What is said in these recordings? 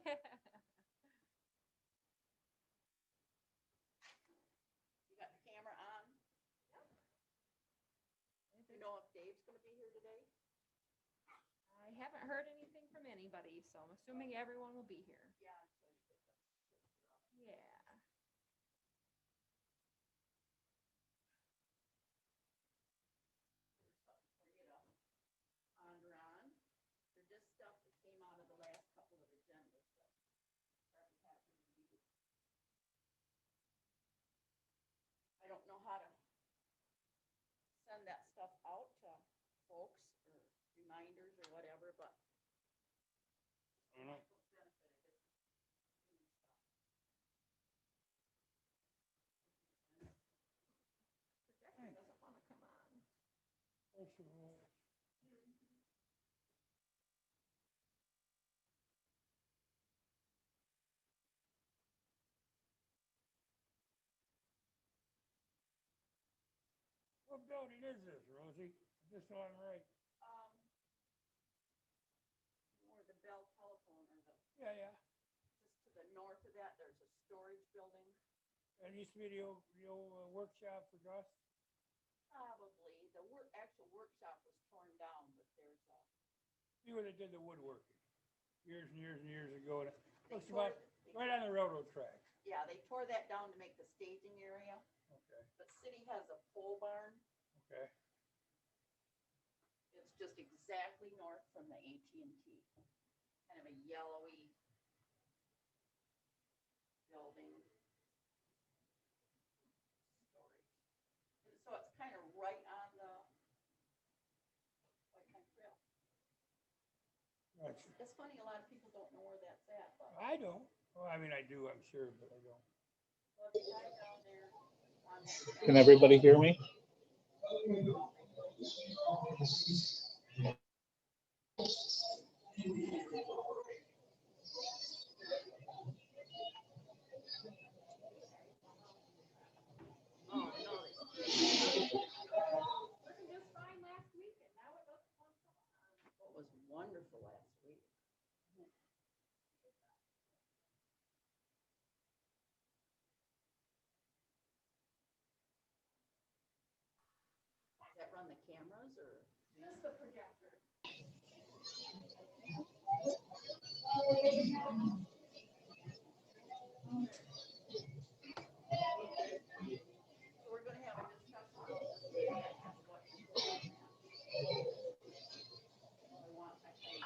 You got the camera on? You know if Dave's gonna be here today? I haven't heard anything from anybody, so I'm assuming everyone will be here. Yeah. Yeah. Ponder on. They're just stuff that came out of the last couple of agendas that probably happened in the meeting. I don't know how to send that stuff out to folks or reminders or whatever, but I don't know. Projector doesn't want to come on. What building is this, Rosie? Just so I'm right. where the Bell telephone or the, Yeah. just to the north of that, there's a storage building. And used to be the old workshop for Gus. Probably, the actual workshop was torn down, but there's a. See where they did the woodworking years and years and years ago. And it They looks tore about it- right on the railroad tracks. Yeah, they tore that down to make the staging area, Okay. but city has a pole barn. Okay. It's just exactly north from the AT&T. Kind of a yellowy building. Storage. And so it's kind of right on the White Pine Trail. That's, It's funny, a lot of people don't know where that's at, but I don't. Well, I mean, I do, I'm sure, but I don't. well, the guy down there on that. Can everybody hear me? Oh, no, Working just fine last week, and now it doesn't want to come on. it was wonderful last week. Does that run the cameras or? Just the projector. So we're gonna have a discussion about this meeting, I guess, what. I want, I think.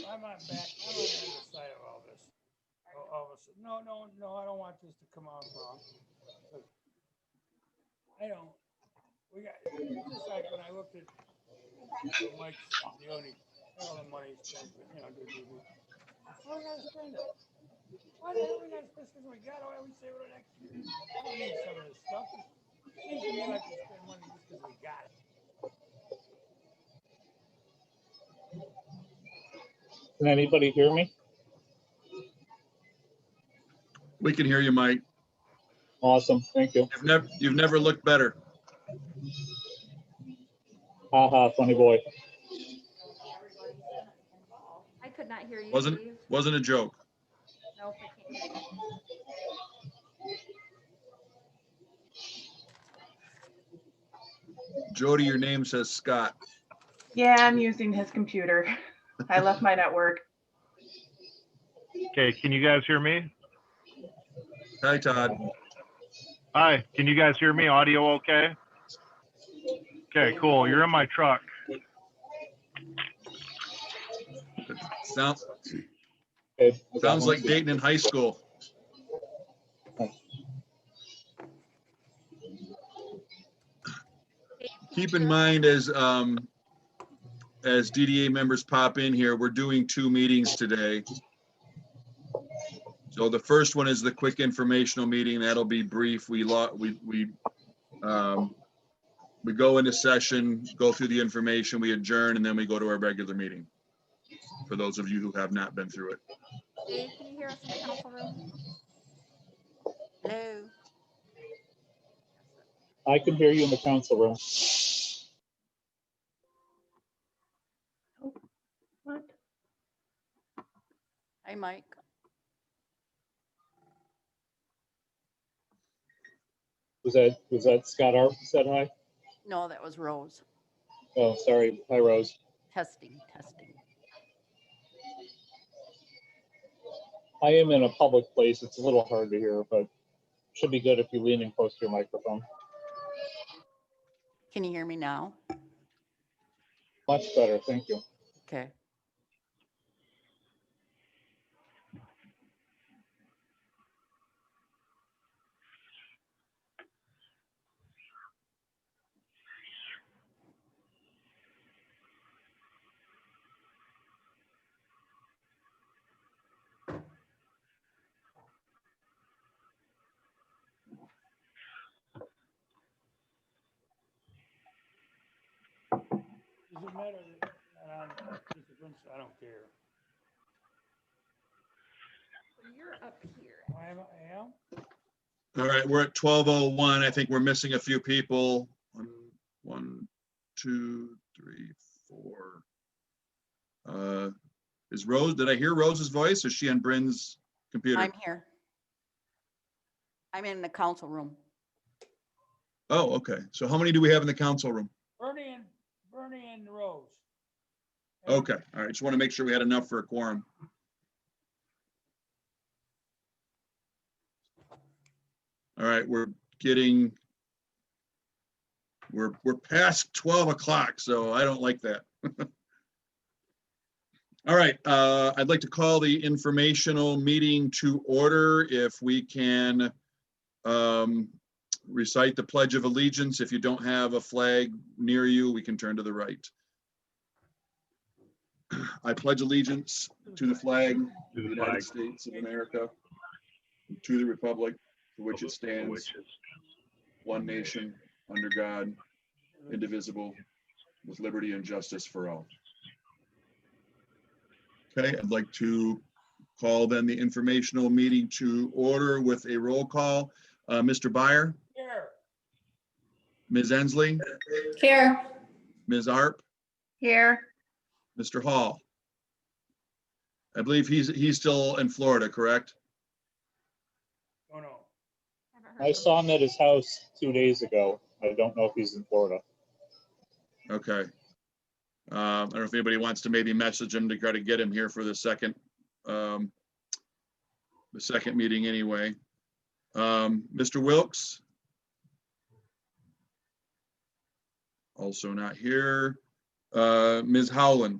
I'm on the other side of all this. All of a sudden, no, I don't want this to come out wrong. I don't. We got, just like when I looked at Mike's, the only, all the money spent, you know, how we gotta spend it? Why the hell we gotta spend it? We got, why we save it for next year? I don't need some of this stuff. It seems to me like we spend money just because we got it. Can anybody hear me? We can hear you, Mike. Awesome, thank you. You've never looked better. Haha, funny boy. Everybody's involved. I could not hear you, Wasn't Steve. a joke. Nope, I can't hear you. Jody, your name says Scott. Yeah, I'm using his computer. I left mine at work. Okay, can you guys hear me? Hi, Todd. Hi, can you guys hear me? Audio okay? Okay, cool. You're in my truck. Sounds Okay, I got sounds one like too. Dayton in high school. Keep in mind as DDA members pop in here, we're doing 2 meetings today. So the first one is the quick informational meeting. That'll be brief. We go into session, go through the information, we adjourn, and then we go to our regular meeting. For those of you who have not been through it. Dave, can you hear us in the council room? Hello. I can hear you in the council room. Hi, Mike. Was that Scott Arp said hi? No, that was Rose. Oh, sorry. Hi, Rose. Testing. I am in a public place. It's a little hard to hear, but should be good if you lean in close to your microphone. Can you hear me now? Much better. Thank you. Okay. Does it matter that participants? I don't care. So you're up here. I am? All right, we're at 12:01. I think we're missing a few people. One, two, three, four. Is Rose, did I hear Rose's voice? Is she on Bryn's computer? I'm here. I'm in the council room. Oh, okay. So how many do we have in the council room? Bernie and Rose. Okay, all right. Just want to make sure we had enough for a quorum. All right, we're past 12 o'clock, so I don't like that. All right, I'd like to call the informational meeting to order. If we can recite the Pledge of Allegiance. If you don't have a flag near you, we can turn to the right. I pledge allegiance to the flag of the United States of America, and to the republic for which it stands, one nation, under God, indivisible, with liberty and justice for all. Okay, I'd like to call then the informational meeting to order with a roll call. Mr. Byer, Here. Ms. Ensley, Here. Ms. Arp, Here. Mr. Hall. I believe he's still in Florida, correct? Oh, no. Haven't heard I from saw him at his house 2 days ago. I don't know if he's in Florida. Okay. I don't know if anybody wants to maybe message him to try to get him here for the second meeting anyway. Mr. Wilks? Also not here. Ms. Howland?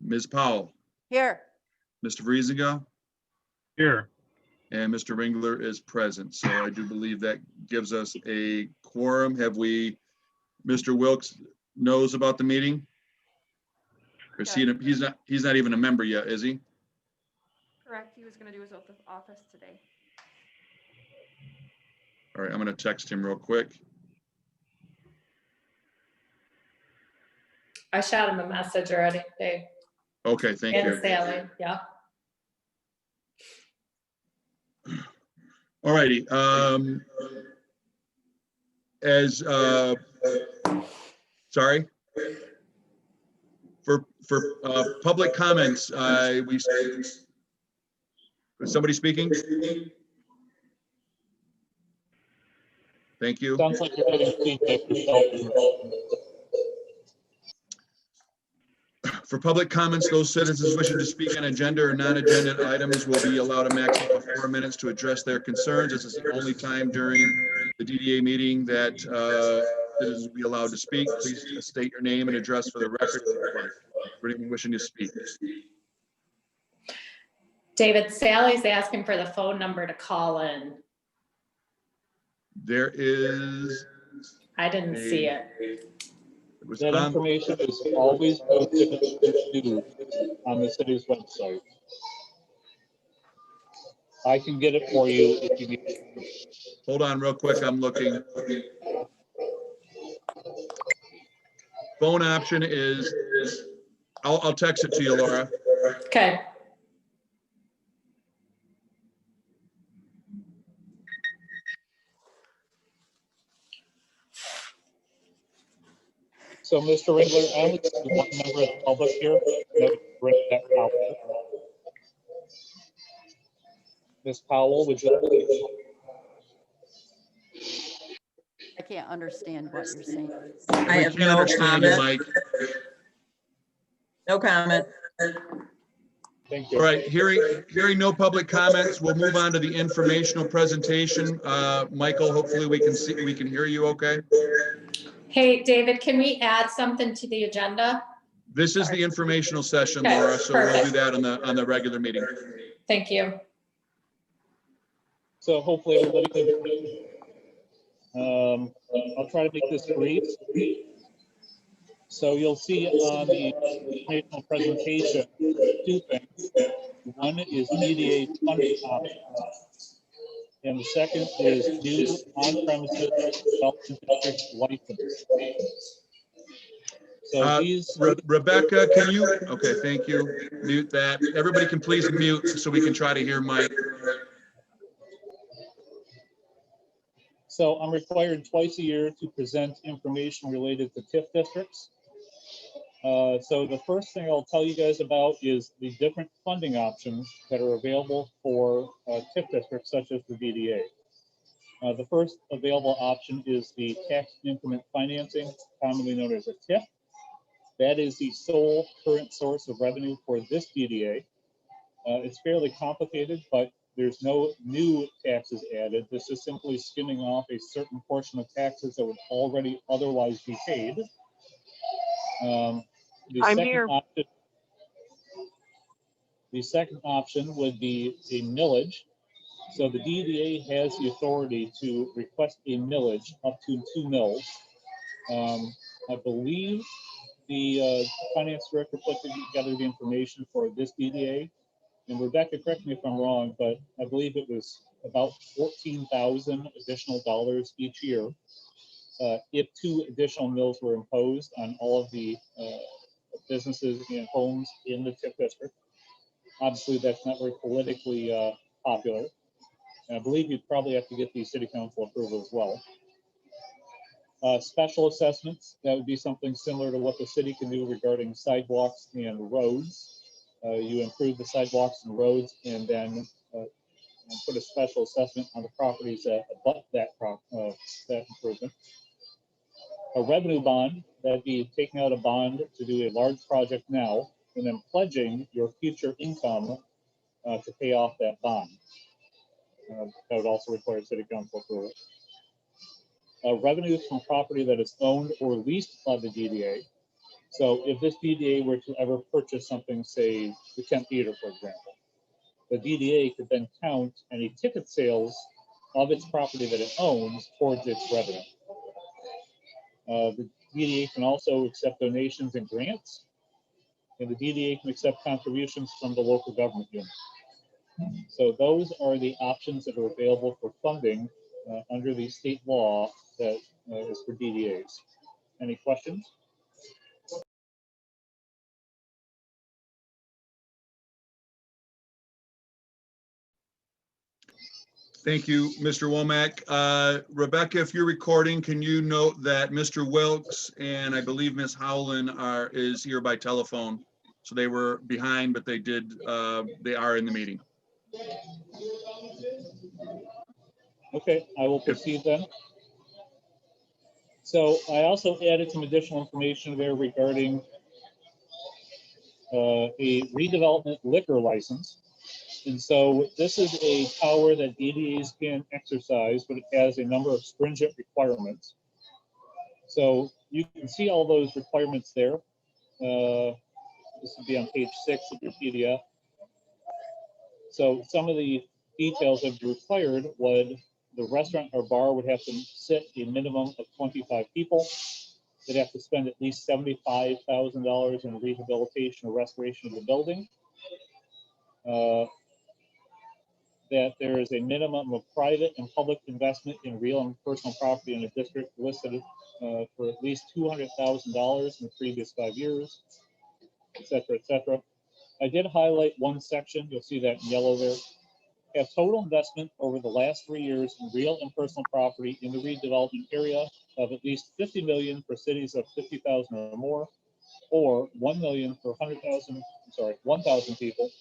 Ms. Powell? Here. Mr. Vriesinga? Here. And Mr. Ringler is present. So I do believe that gives us a quorum. Have we, Mr. Wilks knows about the meeting? Or is he's not even a member yet, is he? Correct. He was gonna do his oath of office today. All right, I'm gonna text him real quick. I shot him a message already, Dave. Okay, thank And you. Sally, yeah. All righty. Sorry. For public comments, is somebody speaking? Thank you. Sounds like you're getting feedback yourself. For public comments, those citizens wishing to speak on agenda or non-agenda items will be allowed a maximum of 4 minutes to address their concerns. This is the only time during the DDA meeting that citizens will be allowed to speak. Please state your name and address for the record for anyone wishing to speak. David, Sally's asking for the phone number to call in. There is. I didn't see it. It was That on, information is always posted on the city's website. I can get it for you if you need it. hold on real quick, I'm looking. Phone option is, I'll text it to you, Laura. Okay. So, Mr. Ringler, I only see one member of the public here. Brett Powell. Ms. Powell, would you like I can't understand what you're saying. I We have can't no understand you, comment. Mike. No comment. Thank All you. right, hearing no public comments, we'll move on to the informational presentation. Michael, hopefully we can hear you okay. Hey, David, can we add something to the agenda? This is the informational session, Okay, Laura, so we'll do perfect. that on the regular meeting. Thank you. So hopefully everybody can, I'll try to make this brief. So you'll see on the informational presentation, two things. One is DDA funding options, and the second is new on-premises development district license. So these. Rebecca, can you, okay, thank you. Mute that. Everybody can please mute so we can try to hear Mike. So I'm required twice a year to present information related to TIF districts. So the first thing I'll tell you guys about is the different funding options that are available for TIF districts such as the DDA. The first available option is the tax increment financing, commonly known as a TIF. That is the sole current source of revenue for this DDA. It's fairly complicated, but there's no new taxes added. This is simply skimming off a certain portion of taxes that would already otherwise be paid. The second option would be a millage. So the DDA has the authority to request a millage up to 2 mills. I believe the finance director put together the information for this DDA. And Rebecca, correct me if I'm wrong, but I believe it was about $14,000 additional dollars each year if 2 additional mills were imposed on all of the businesses and homes in the TIF district. Obviously, that's not very politically popular. And I believe you'd probably have to get the city council approval as well. Special assessments, that would be something similar to what the city can do regarding sidewalks and roads. You improve the sidewalks and roads and then put a special assessment on the properties that abut that improvement. A revenue bond, that'd be taking out a bond to do a large project now and then pledging your future income to pay off that bond. That would also require city council approval. Revenues from property that is owned or leased by the DDA. So if this DDA were to ever purchase something, say the Kent Theater, for example, the DDA could then count any ticket sales of its property that it owns towards its revenue. The DDA can also accept donations and grants, and the DDA can accept contributions from the local government unit. So those are the options that are available for funding under the state law that is for DDAs. Any questions? Thank you, Mr. Womack. Rebecca, if you're recording, can you note that Mr. Wilkes and I believe Ms. Howland is here by telephone. So they were behind, but they are in the meeting. Okay, I will proceed then. So I also added some additional information there regarding a redevelopment liquor license. And so this is a power that DDAs can exercise, but it has a number of stringent requirements. So you can see all those requirements there. This would be on page 6 of your PDF. So some of the details that are required would the restaurant or bar would have to sit a minimum of 25 people. They'd have to spend at least $75,000 in rehabilitation or restoration of the building. That there is a minimum of private and public investment in real and personal property in a district listed for at least $200,000 in the previous 5 years, et cetera, et cetera. I did highlight one section. You'll see that in yellow there. Have total investment over the last 3 years in real and personal property in the redevelopment area of at least $50 million for cities of 50,000 or more, or $1 million for 100,000 1,000 people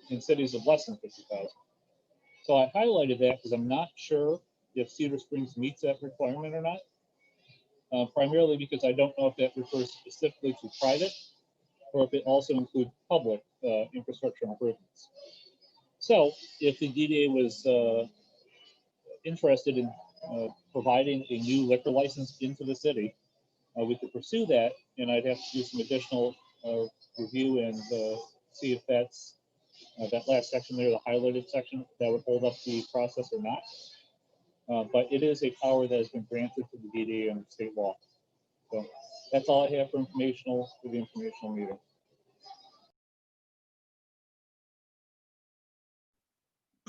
in cities of less than 50,000. So I highlighted that because I'm not sure if Cedar Springs meets that requirement or not. Primarily because I don't know if that refers specifically to private or if it also includes public infrastructure improvements. So if the DDA was interested in providing a new liquor license into the city, we could pursue that, and I'd have to do some additional review and see if that's that last section there, the highlighted section, that would hold up the process or not. But it is a power that has been granted to the DDA under state law. So that's all I have for the informational meeting.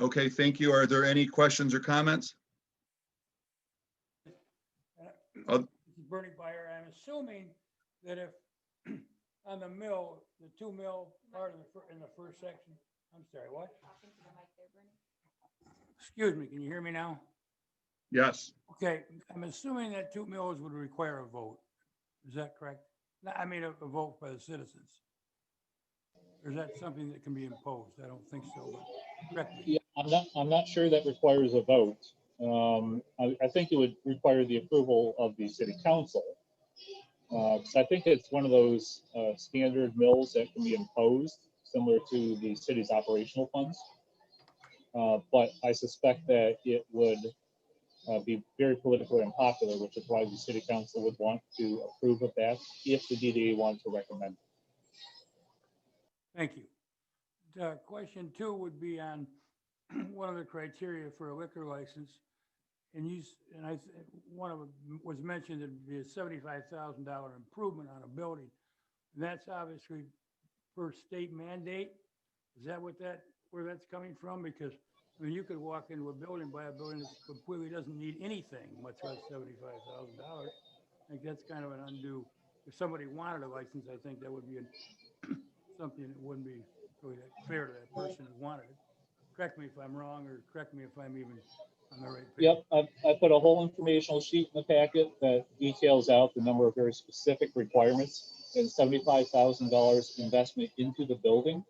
Okay, thank you. Are there any questions or comments? This is Bernie Byer. I'm assuming that if on the mill, the 2 mil part of in the first section, I'm sorry, what? Excuse me, can you hear me now? Yes. Okay, I'm assuming that 2 mills would require a vote. Is that correct? No, I mean, a vote by the citizens. Or is that something that can be imposed? I don't think so, but correct me. Yeah, I'm not sure that requires a vote. I think it would require the approval of the city council. So I think it's one of those standard mills that can be imposed, similar to the city's operational funds. But I suspect that it would be very politically unpopular, which is why the city council would want to approve of that if the DDA wanted to recommend it. Thank you. Question 2 would be on one of the criteria for a liquor license. One of them was mentioned it'd be a $75,000 improvement on a building. And that's obviously per state mandate. Is that where that's coming from? Because I mean, you could walk into a building, buy a building that completely doesn't need anything, much less $75,000. I think that's kind of an undue. If somebody wanted a license, I think that would be something that wouldn't be really that fair to that person who wanted it. Correct me if I'm wrong, or correct me if I'm even on the right page. Yep, I put a whole informational sheet in the packet that details out the number of very specific requirements, and $75,000 investment into the building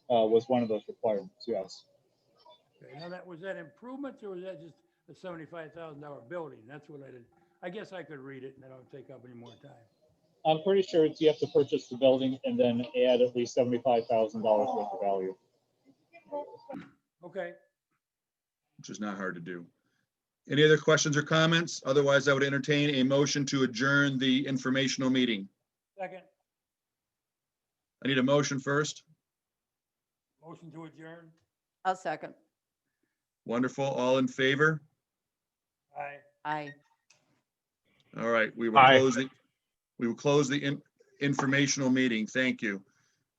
was one of those requirements, yes. Okay, now was that improvements, or was that just a $75,000 building? That's what I did. I guess I could read it and I don't take up any more time. I'm pretty sure you have to purchase the building and then add at least $75,000 worth of value. Okay. Which is not hard to do. Any other questions or comments? Otherwise, I would entertain a motion to adjourn the informational meeting. Second. I need a motion first. Motion to adjourn. I'll second. Wonderful. All in favor? Aye. Aye. All right, we will Aye. close the informational meeting. Thank you.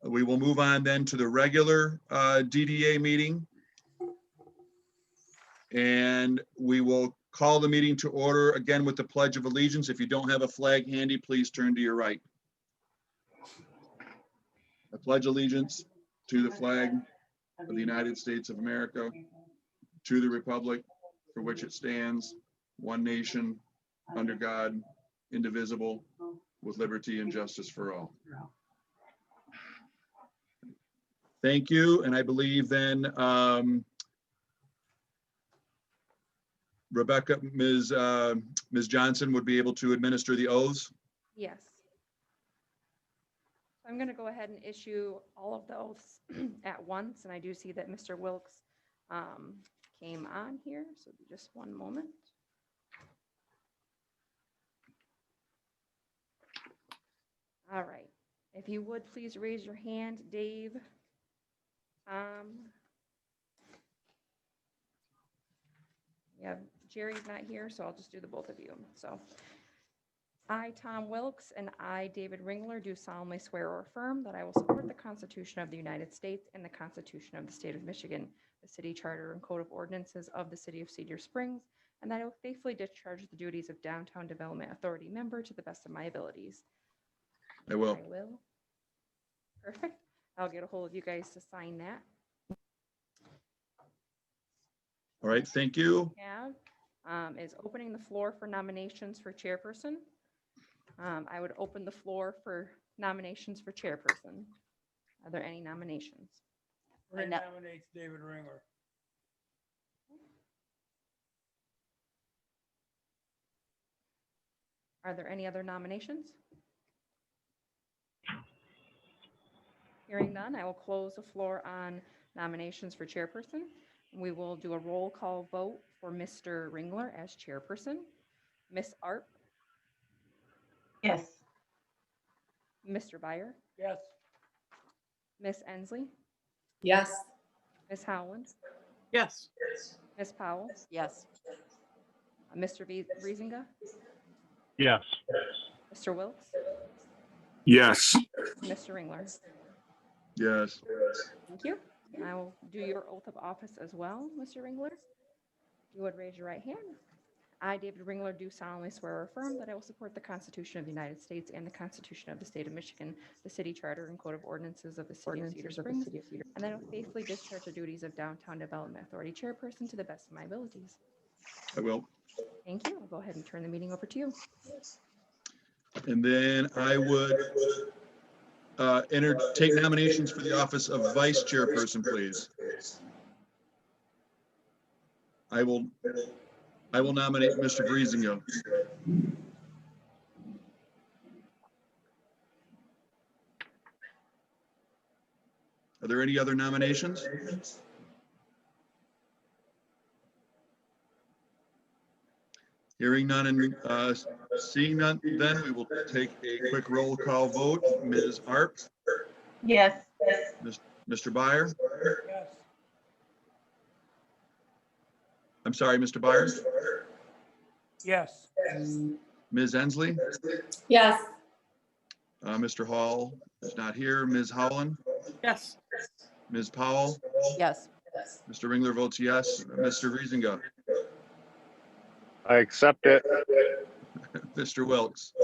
We will move on then to the regular DDA meeting. And we will call the meeting to order again with the Pledge of Allegiance. If you don't have a flag handy, please turn to your right. I pledge allegiance to the flag of the United States of America, to the republic for which it stands, one nation, under God, indivisible, with liberty and justice for all. Thank you. And I believe then Rebecca, Ms. Johnson would be able to administer the oaths. Yes. I'm going to go ahead and issue all of the oaths at once, and I do see that Mr. Wilkes came on here, so just one moment. All right. If you would please raise your hand, Dave. Yeah, Jerry's not here, so I'll just do the both of you. So I, Tom Wilkes, and I, David Ringler, do solemnly swear or affirm that I will support the Constitution of the United States and the Constitution of the State of Michigan, the City Charter and Code of Ordinances of the City of Cedar Springs, and that I will faithfully discharge the duties of Downtown Development Authority member to the best of my abilities. I will. I will. Perfect. I'll get a hold of you guys to sign that. All right, thank you. Have is opening the floor for nominations for chairperson. I would open the floor for nominations for chairperson. Are there any nominations? Ray no- nominates David Ringler. Are there any other nominations? Hearing none, I will close the floor on nominations for chairperson. We will do a roll call vote for Mr. Ringler as chairperson. Ms. Arp, Yes. Mr. Byer, Yes. Ms. Ensley, Yes. Ms. Howland, Yes. Ms. Powell, Yes. Mr. Riesinga, Yes. Mr. Wilks, Yes. Mr. Ringler. Yes. Thank you. I will do your oath of office as well, Mr. Ringler. If you would raise your right hand. I, David Ringler, do solemnly swear or affirm that I will support the Constitution of the United States and the Constitution of the State of Michigan, the city charter and code of ordinances of the city of Cedar Springs, and that I will faithfully discharge the duties of Downtown Development Authority chairperson to the best of my abilities. I will. Thank you. I'll go ahead and turn the meeting over to you. And then I would take nominations for the office of vice chairperson, please. I will nominate Mr. Vriesinga. Are there any other nominations? Hearing none and seeing none, then we will take a quick roll call vote. Ms. Arp, Yes. Mr. Byer, Yes. I'm sorry, Mr. Byer, Yes. Ms. Ensley, Yes. Mr. Hall is not here, Ms. Howland, Yes. Ms. Powell, Yes. Mr. Ringler votes yes, Mr. Vriesinga, I accept it. Mr. Wilks,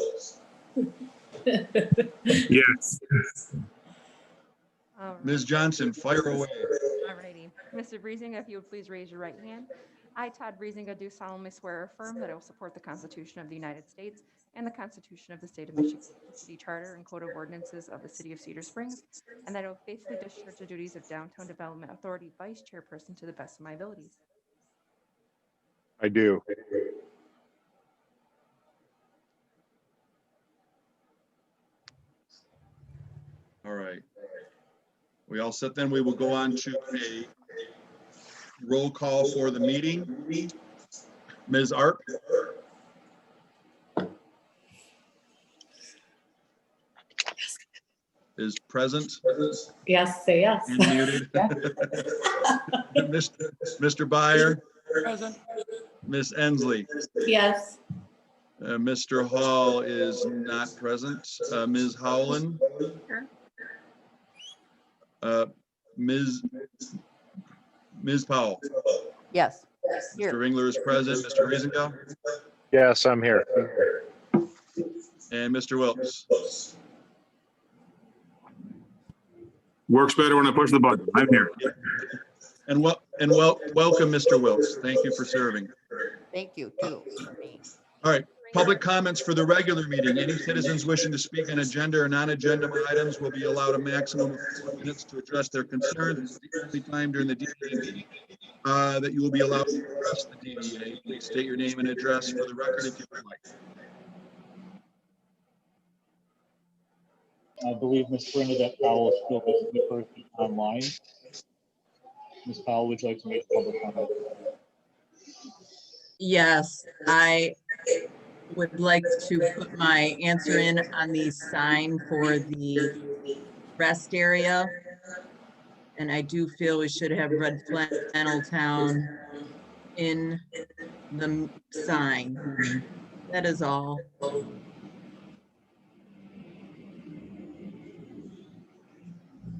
Yes. All right. Ms. Johnson, fire away. All righty. Mr. Breezinga, if you would please raise your right hand. I, Todd Breezinga, do solemnly swear or affirm that I will support the Constitution of the United States and the Constitution of the State of Michigan, the city charter and code of ordinances of the city of Cedar Springs, and that I will faithfully discharge the duties of Downtown Development Authority vice chairperson to the best of my abilities. I do. All right. We all set then. We will go on to a roll call for the meeting. Ms. Arp? Is present Yes, say yes. and muted. Mr. Byer, Present. Ms. Ensley, Yes. Mr. Hall is not present. Ms. Howland? Ms. Powell? Yes. Mr. Here. Ringler is present. Mr. Riesinga? Yes, I'm here. And Mr. Wilks? Works better when I push the button. I'm here. And welcome, Mr. Wilks. Thank you for serving. Thank you too for me. All right, public comments for the regular meeting. Any citizens wishing to speak on agenda or non-agenda items will be allowed a maximum of 4 minutes to address their concerns. This is the only time during the DDA meeting that you will be allowed to address the DDA. Please state your name and address for the record if you would like. I believe Ms. Bernadette Powell is still the person online. Ms. Powell, would you like to make a public comment? Yes, I would like to put my answer in on the sign for the rest area. And I do feel we should have Red Flannel Town in the sign. That is all.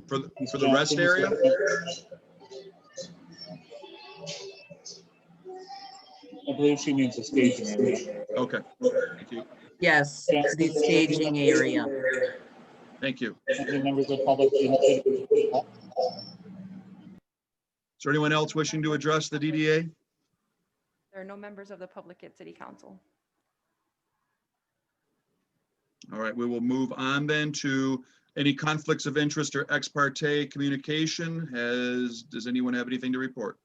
For the rest area? I believe she means the staging area. Okay, thank you. Yes, the staging area. Thank you. Any members of the public indicated? Is there anyone else wishing to address the DDA? There are no members of the public at City Council. All right, we will move on then to Any conflicts of interest or ex parte communication? Does anyone have anything to report?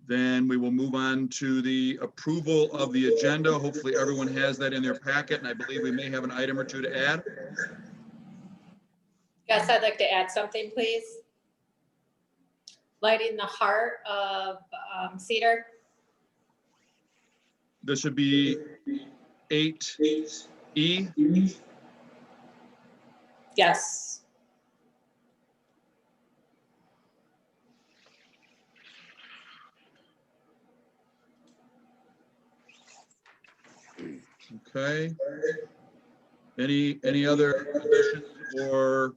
Then we will move on to the approval of the agenda. Hopefully everyone has that in their packet, and I believe we may have an item or two to add. Yes, I'd like to add something, please. Lighting the heart of Cedar. This should be 8E. Yes. Okay. Any other additions or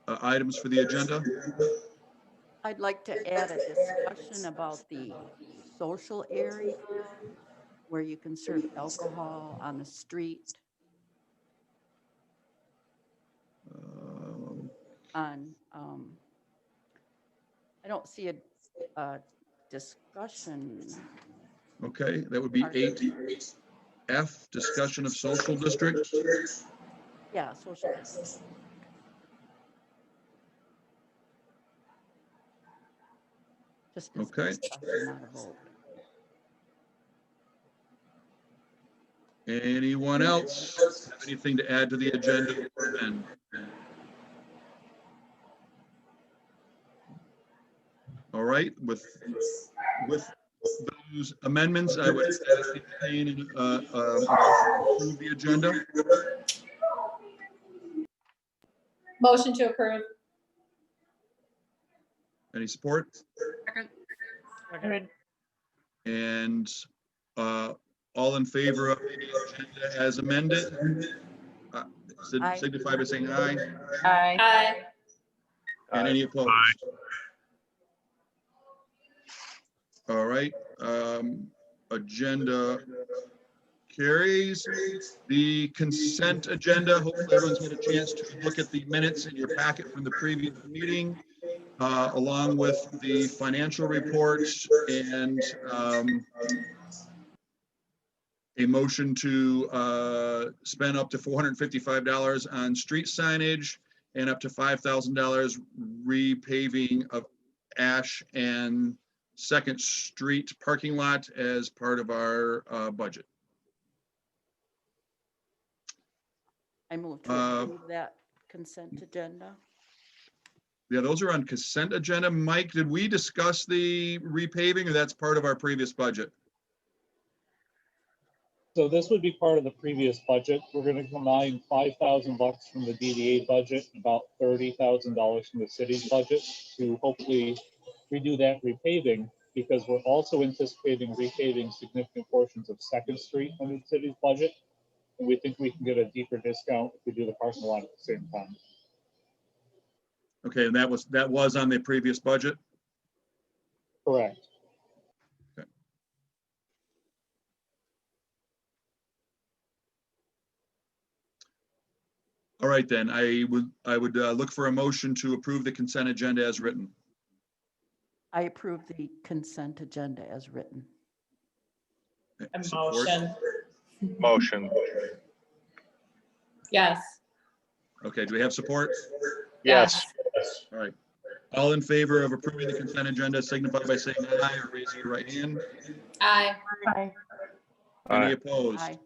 items for the agenda? I'd like to add a discussion about the social area where you can serve alcohol on the street, on, I don't see a discussion. Okay, that would be 8F, discussion of social district. Yeah, social. Just as Okay. discussion, not a vote. Anyone else have anything to add to the agenda? All right, with those amendments, I would entertain approve the agenda. Motion to approve. Any support? Second. And all in favor of the agenda as amended? Aye. Signify by saying aye. Aye. Aye. And any opposed? All right, agenda carries. The consent agenda, hopefully everyone's had a chance to look at the minutes in your packet from the previous meeting, along with the financial reports and a motion to spend up to $455 on street signage and up to $5,000 repaving of Ash and Second Street parking lot as part of our budget. I move to approve that consent agenda. Yeah, those are on consent agenda. Mike, did we discuss the repaving or that's part of our previous budget? So this would be part of the previous budget. We're gonna combine $5,000 from the DDA budget, about $30,000 from the city's budget to hopefully redo that repaving, because we're also anticipating repaving significant portions of Second Street under the city's budget. And we think we can get a deeper discount if we do the parking lot at the same time. Okay, and that was on the previous budget? Correct. Okay. All right, then, I would look for a motion to approve the consent agenda as written. I approve the consent agenda as written. A Support? motion. Motion. Yes. Okay, do we have support? Yes. All right. All in favor of approving the consent agenda signify by saying aye or raising your right hand. Aye. Aye. Any Aye. opposed? Aye.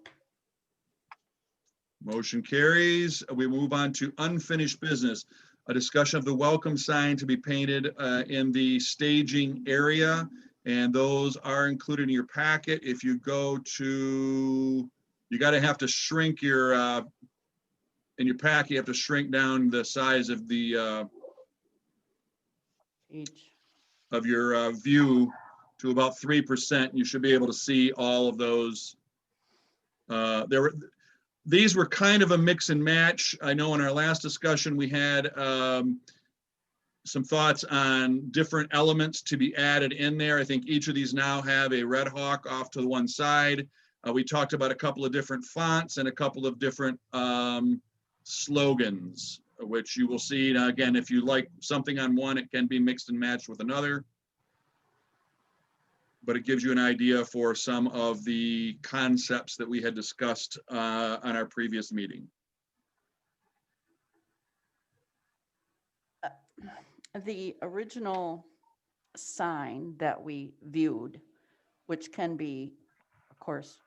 Motion carries. We move on to unfinished business. A discussion of the welcome sign to be painted in the staging area. And those are included in your packet. If you go to, you have to shrink your, in your pack, you have to shrink down the size of the, Each. of your view to about 3%. You should be able to see all of those. These were kind of a mix and match. I know in our last discussion, we had some thoughts on different elements to be added in there. I think each of these now have a red hawk off to the one side. We talked about a couple of different fonts and a couple of different slogans, which you will see. Now, again, if you like something on one, it can be mixed and matched with another. but it gives you an idea for some of the concepts that we had discussed on our previous meeting. The original sign that we viewed, which can be, of course,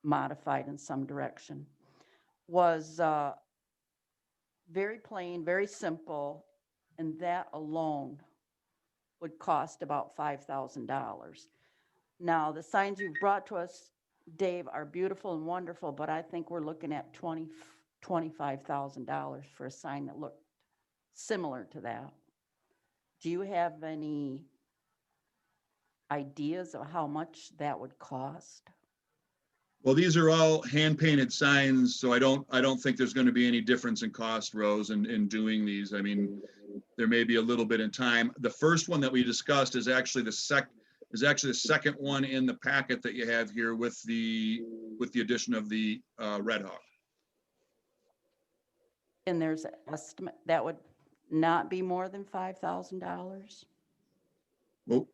modified in some direction, was very plain, very simple, and that alone would cost about $5,000. Now, the signs you've brought to us, Dave, are beautiful and wonderful, but I think we're looking at $25,000 for a sign that looked similar to that. Do you have any ideas of how much that would cost? Well, these are all hand painted signs, so I don't think there's going to be any difference in cost, Rose, in doing these. I mean, there may be a little bit in time. The first one that we discussed is actually the second one in the packet that you have here with the addition of the Red Hawk. And there's an estimate that would not be more than $5,000? Well,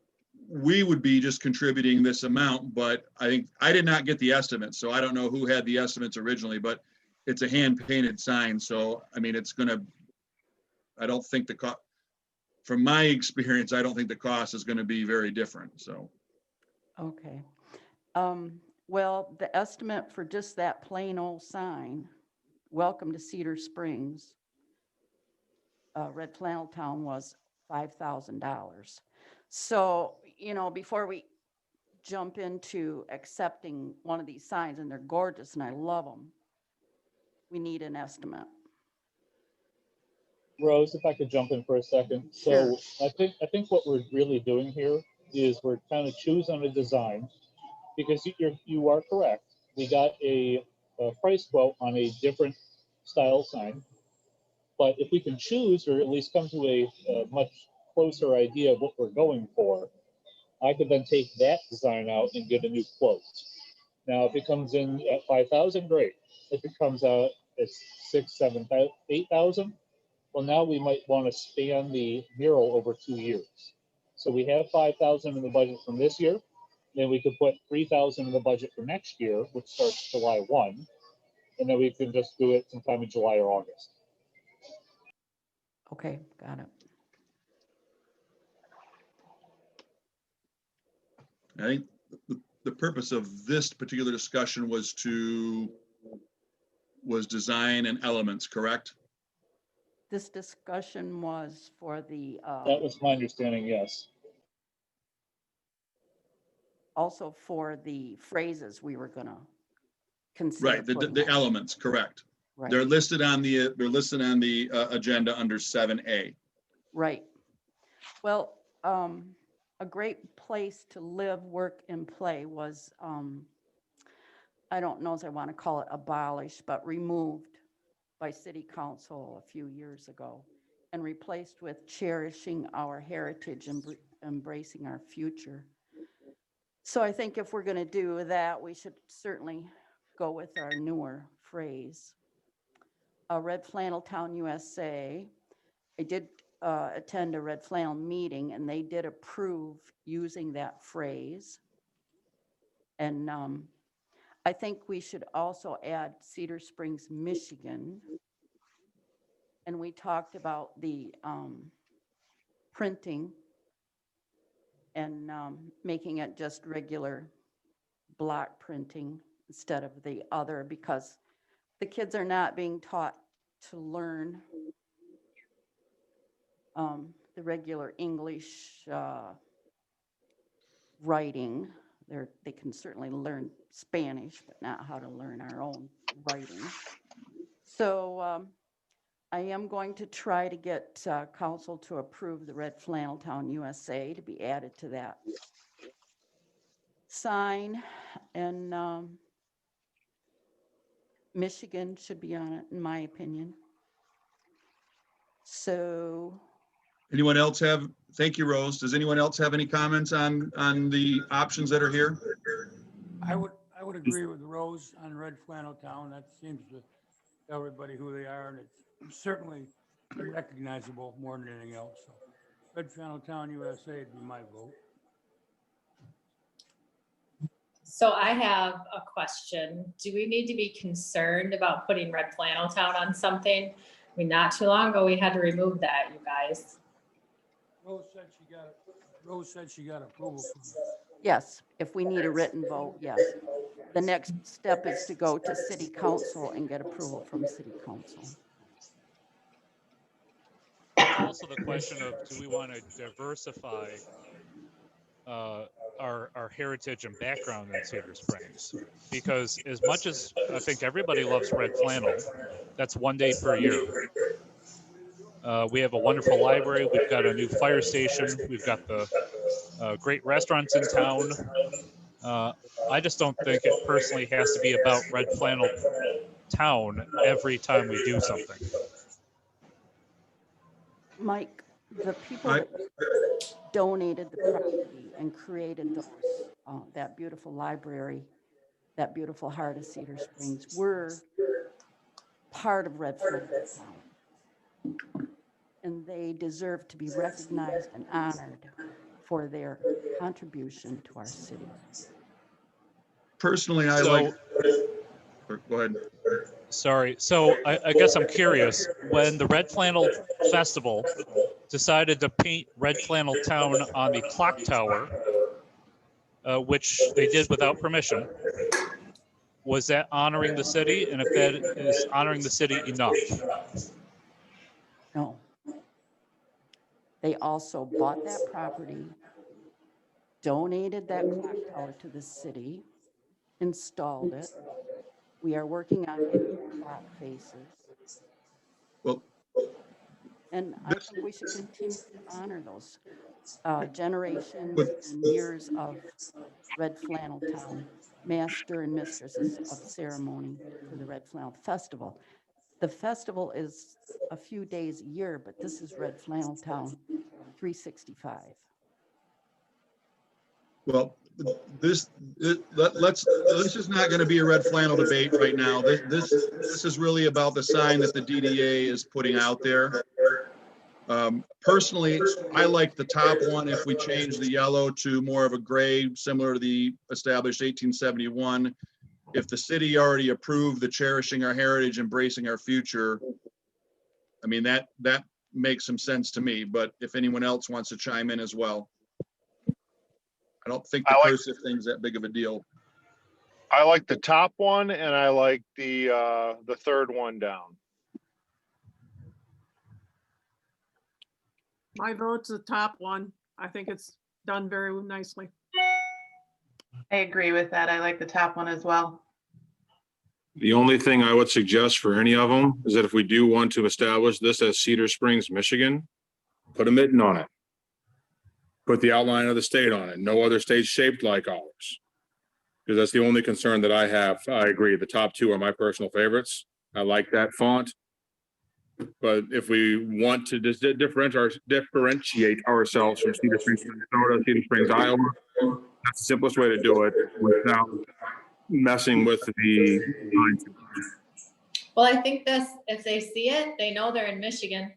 we would be just contributing this amount, but I think I did not get the estimates, so I don't know who had the estimates originally, but it's a hand painted sign. So, I mean, I don't think the cost, from my experience, I don't think the cost is going to be very different. So. Okay. Well, the estimate for just that plain old sign, welcome to Cedar Springs, Red Flannel Town, was $5,000. So, before we jump into accepting one of these signs, and they're gorgeous and I love them, we need an estimate. Rose, if I could jump in for a second. So I think what we're really doing here is we're kind of choosing a design, because you are correct. We got a price quote on a different style sign, but if we can choose, or at least come to a much closer idea of what we're going for, I could then take that design out and get a new quote. Now, if it comes in at 5,000, great. If it comes out at 6, 7, 8,000, well, now we might want to span the mural over 2 years. So we have 5,000 in the budget from this year. Then we could put 3,000 in the budget for next year, which starts July 1. And then we can just do it sometime in July or August. Okay, got it. I think the purpose of this particular discussion was design and elements, correct? This discussion was for the, That was my understanding, yes. also for the phrases we were gonna consider. Right, the putting on. elements, correct. Right. They're listed on the agenda under 7A. Right. Well, a great place to live, work, and play was, I don't know if I want to call it abolished, but removed by City Council a few years ago and replaced with cherishing our heritage and embracing our future. So I think if we're going to do that, we should certainly go with our newer phrase. Red Flannel Town USA. I did attend a Red Flannel meeting, and they did approve using that phrase. And I think we should also add Cedar Springs, Michigan. And we talked about the printing and making it just regular block printing instead of the other, because the kids are not being taught to learn the regular English writing. They can certainly learn Spanish, but not how to learn our own writing. So I am going to try to get council to approve the Red Flannel Town USA to be added to that sign, and Michigan should be on it, in my opinion. So. Anyone else have, thank you, Rose. Does anyone else have any comments on the options that are here? I would agree with Rose on Red Flannel Town. That seems to tell everybody who they are, and it's certainly recognizable more than anything else. So Red Flannel Town USA would be my vote. So I have a question. Do we need to be concerned about putting Red Flannel Town on something? I mean, not too long ago, we had to remove that, you guys. Rose said she got approval from Yes, if we need a written vote, yes. The next step is to go to city council and get approval from city council. Also the question of, do we want to diversify our heritage and background in Cedar Springs? Because as much as I think everybody loves red flannel, that's one day per year. We have a wonderful library. We've got a new fire station. We've got the great restaurants in town. I just don't think it personally has to be about Red Flannel Town every time we do something. Mike, the people that donated the property and created those, that beautiful library, that beautiful heart of Cedar Springs, were part of Red Flannel Town. And they deserve to be recognized and honored for their contribution to our city. Personally, go ahead. Sorry. So I guess I'm curious, when the Red Flannel Festival decided to paint Red Flannel Town on the clock tower, which they did without permission, was that honoring the city? And if that is honoring the city enough? No. They also bought that property, donated that clock tower to the city, installed it. We are working on getting clock faces. Well, and I think we should continue to honor those generations and years of Red Flannel Town, master and mistresses of ceremony for the Red Flannel Festival. The festival is a few days a year, but this is Red Flannel Town 365. Well, this is not going to be a red flannel debate right now. This is really about the sign that the DDA is putting out there. Personally, I like the top one if we change the yellow to more of a gray, similar to the established 1871. If the city already approved the cherishing our heritage, embracing our future, I mean, that makes some sense to me, but if anyone else wants to chime in as well. I don't think the cursive thing's that big of a deal. I like the top one and I like the third one down. My vote's the top one. I think it's done very nicely. I agree with that. I like the top one as well. The only thing I would suggest for any of them is that if we do want to establish this as Cedar Springs, Michigan, put a mitten on it. Put the outline of the state on it. No other state shaped like ours. Because that's the only concern that I have. I agree. The top two are my personal favorites. I like that font. But if we want to just differentiate ourselves from Cedar Springs, Minnesota, Cedar Springs, Iowa, that's the simplest way to do it without messing with the lines. Well, I think if they see it, they know they're in Michigan.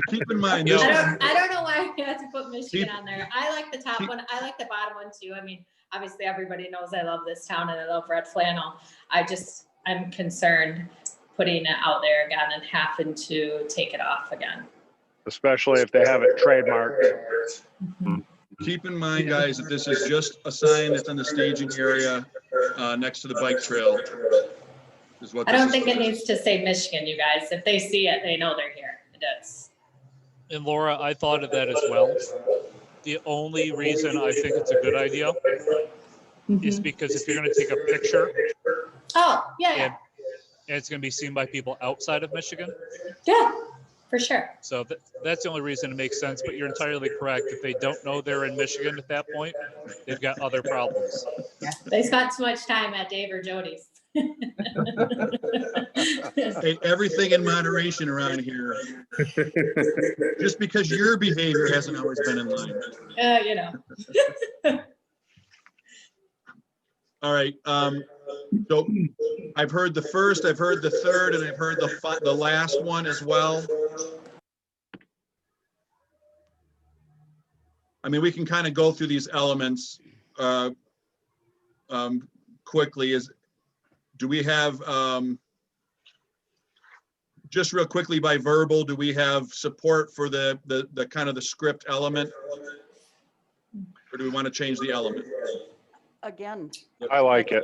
Keep in mind, I don't know why we had to put Michigan on there. I like the top one. I like the bottom one too. I mean, obviously everybody knows I love this town and I love Red Flannel. I'm concerned putting it out there again and having to take it off again. Especially if they have it trademarked. Keep in mind, guys, that this is just a sign that's in the staging area next to the bike trail. I don't think it needs to say Michigan, you guys. If they see it, they know they're here. It does. And Laura, I thought of that as well. The only reason I think it's a good idea is because if you're going to take a picture, yeah. And it's going to be seen by people outside of Michigan. Yeah, for sure. So that's the only reason it makes sense, but you're entirely correct. If they don't know they're in Michigan at that point, they've got other problems. Yeah. They spent too much time at Dave or Jody's. Hey, everything in moderation around here. Just because your behavior hasn't always been in line. You know. All right. So I've heard the first, I've heard the third, and I've heard the last one as well. I mean, we can kind of go through these elements. quickly is, do we have, just real quickly by verbal, do we have support for the kind of the script element? Or do we want to change the element? Again, I like it.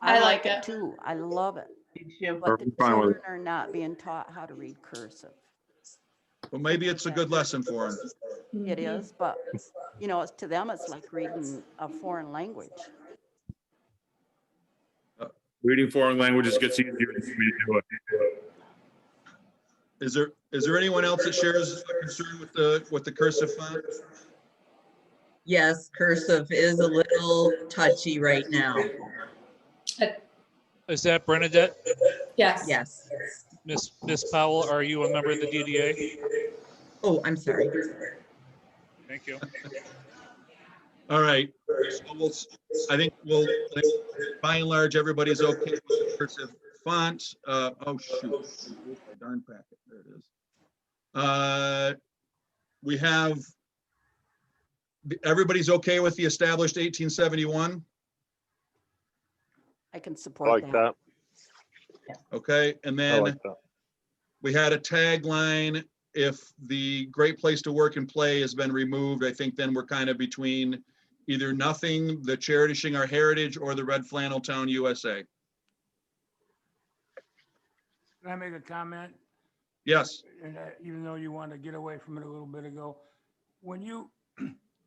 I I like like it it. too. I love it. Me too. But the I'm fine with children are not being taught how to read cursive. Well, maybe it's a good lesson for them. It is, but you know, it's to them, it's like reading a foreign language. Reading foreign languages gets easier as we do it. Is there anyone else that shares a concern with the cursive font? Yes, cursive is a little touchy right now. Is that Bernadette? Yes. Yes. Miss Powell, are you a member of the DDA? Oh, I'm sorry. Thank you. All right. So I think by and large, everybody's okay with the cursive font. Oh, shoot. Where's my darn packet? There it is. We have, everybody's okay with the established 1871? I can I support like that. that. Okay, and I then like that. we had a tagline, if the Great Place to Work and Play has been removed, I think then we're kind of between either nothing, the Cherishing Our Heritage, or the Red Flannel Town USA. Can I make a comment? Yes, And even though you want to get away from it a little bit ago, when you,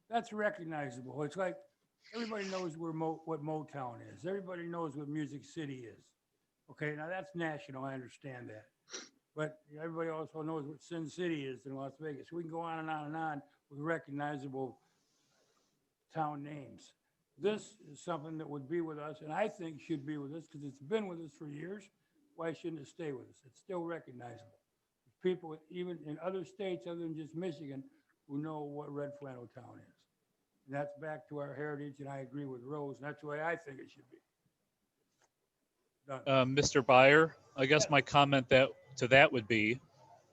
that's recognizable. It's like, everybody knows what Motown is. Everybody knows what Music City is. Okay, now that's national, I understand that. But everybody also knows what Sin City is in Las Vegas. We can go on and on and on with recognizable town names. This is something that would be with us, and I think should be with us, because it's been with us for years. Why shouldn't it stay with us? It's still recognizable. People, even in other states other than just Michigan, who know what Red Flannel Town is. And that's back to our heritage, and I agree with Rose, and that's the way I think it should be. Done. Mr. Byer, I guess my comment to that would be,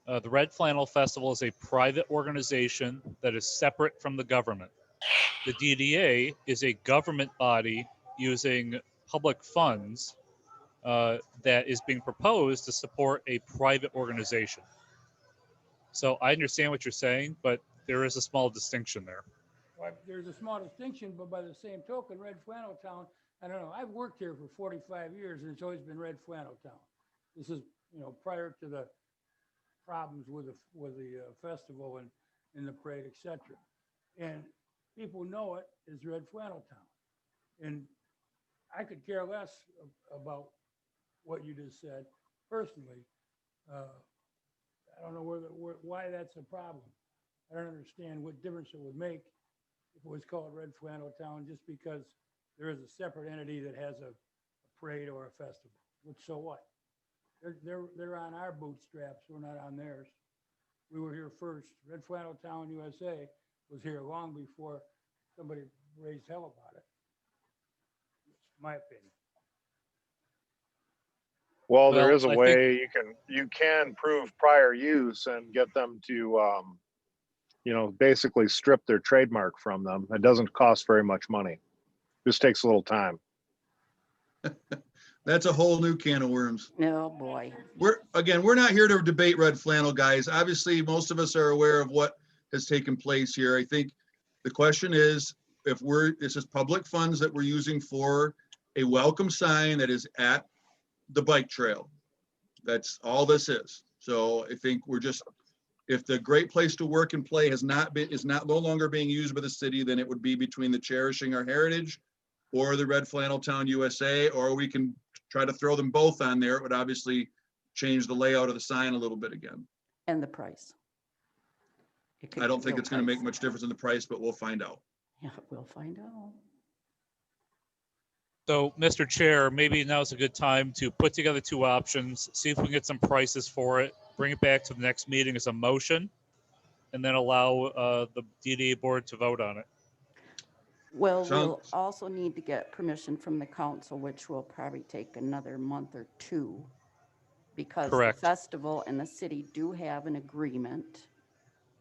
the Red Flannel Festival is a private organization that is separate from the government. The DDA is a government body using public funds that is being proposed to support a private organization. So I understand what you're saying, but there is a small distinction there. Well, there's a small distinction, but by the same token, Red Flannel Town, I don't know, I've worked here for 45 years, and it's always been Red Flannel Town. This is, prior to the problems with the festival and the parade, et cetera. And people know it as Red Flannel Town. And I could care less about what you just said personally. I don't know why that's a problem. I don't understand what difference it would make if it was called Red Flannel Town, just because there is a separate entity that has a parade or a festival. Which, so what? They're on our bootstraps. We're not on theirs. We were here first. Red Flannel Town USA was here long before somebody raised hell about it. It's my opinion. Well, there Well, is a I way you can prove prior use and get them to, basically strip their trademark from them. It doesn't cost very much money. Just takes a little time. that's a whole new can of worms. Oh, boy. We're not here to debate Red Flannel, guys. Obviously, most of us are aware of what has taken place here. I think the question is, this is public funds that we're using for a welcome sign that is at the bike trail. That's all this is. So I think if the Great Place to Work and Play is no longer being used by the city, then it would be between the Cherishing Our Heritage or the Red Flannel Town USA, or we can try to throw them both on there. It would obviously change the layout of the sign a little bit again. And the price. I don't think it's going to make much difference in the price, but we'll find out. Yeah, we'll find out. So, Mr. Chair, maybe now's a good time to put together two options, see if we can get some prices for it, bring it back to the next meeting as a motion, and then allow the DDA board to vote on it. Well, we'll also need to get permission from the council, which will probably take another month or two, because Correct. the festival and the city do have an agreement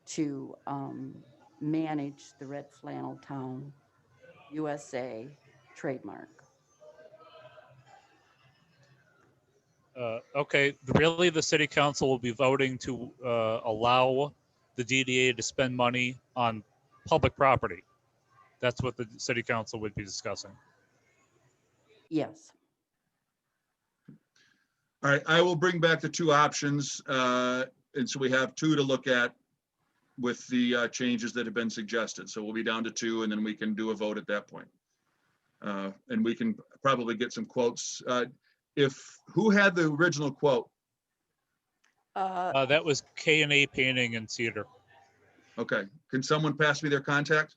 to manage the Red Flannel Town USA trademark. Okay, really, the city council will be voting to allow the DDA to spend money on public property. That's what the city council would be discussing. Yes. All right, I will bring back the two options, and so we have two to look at with the changes that have been suggested. So we'll be down to two, and then we can do a vote at that point. And we can probably get some quotes. Who had the original quote? That was K&A Painting in Cedar. Okay, can someone pass me their contact?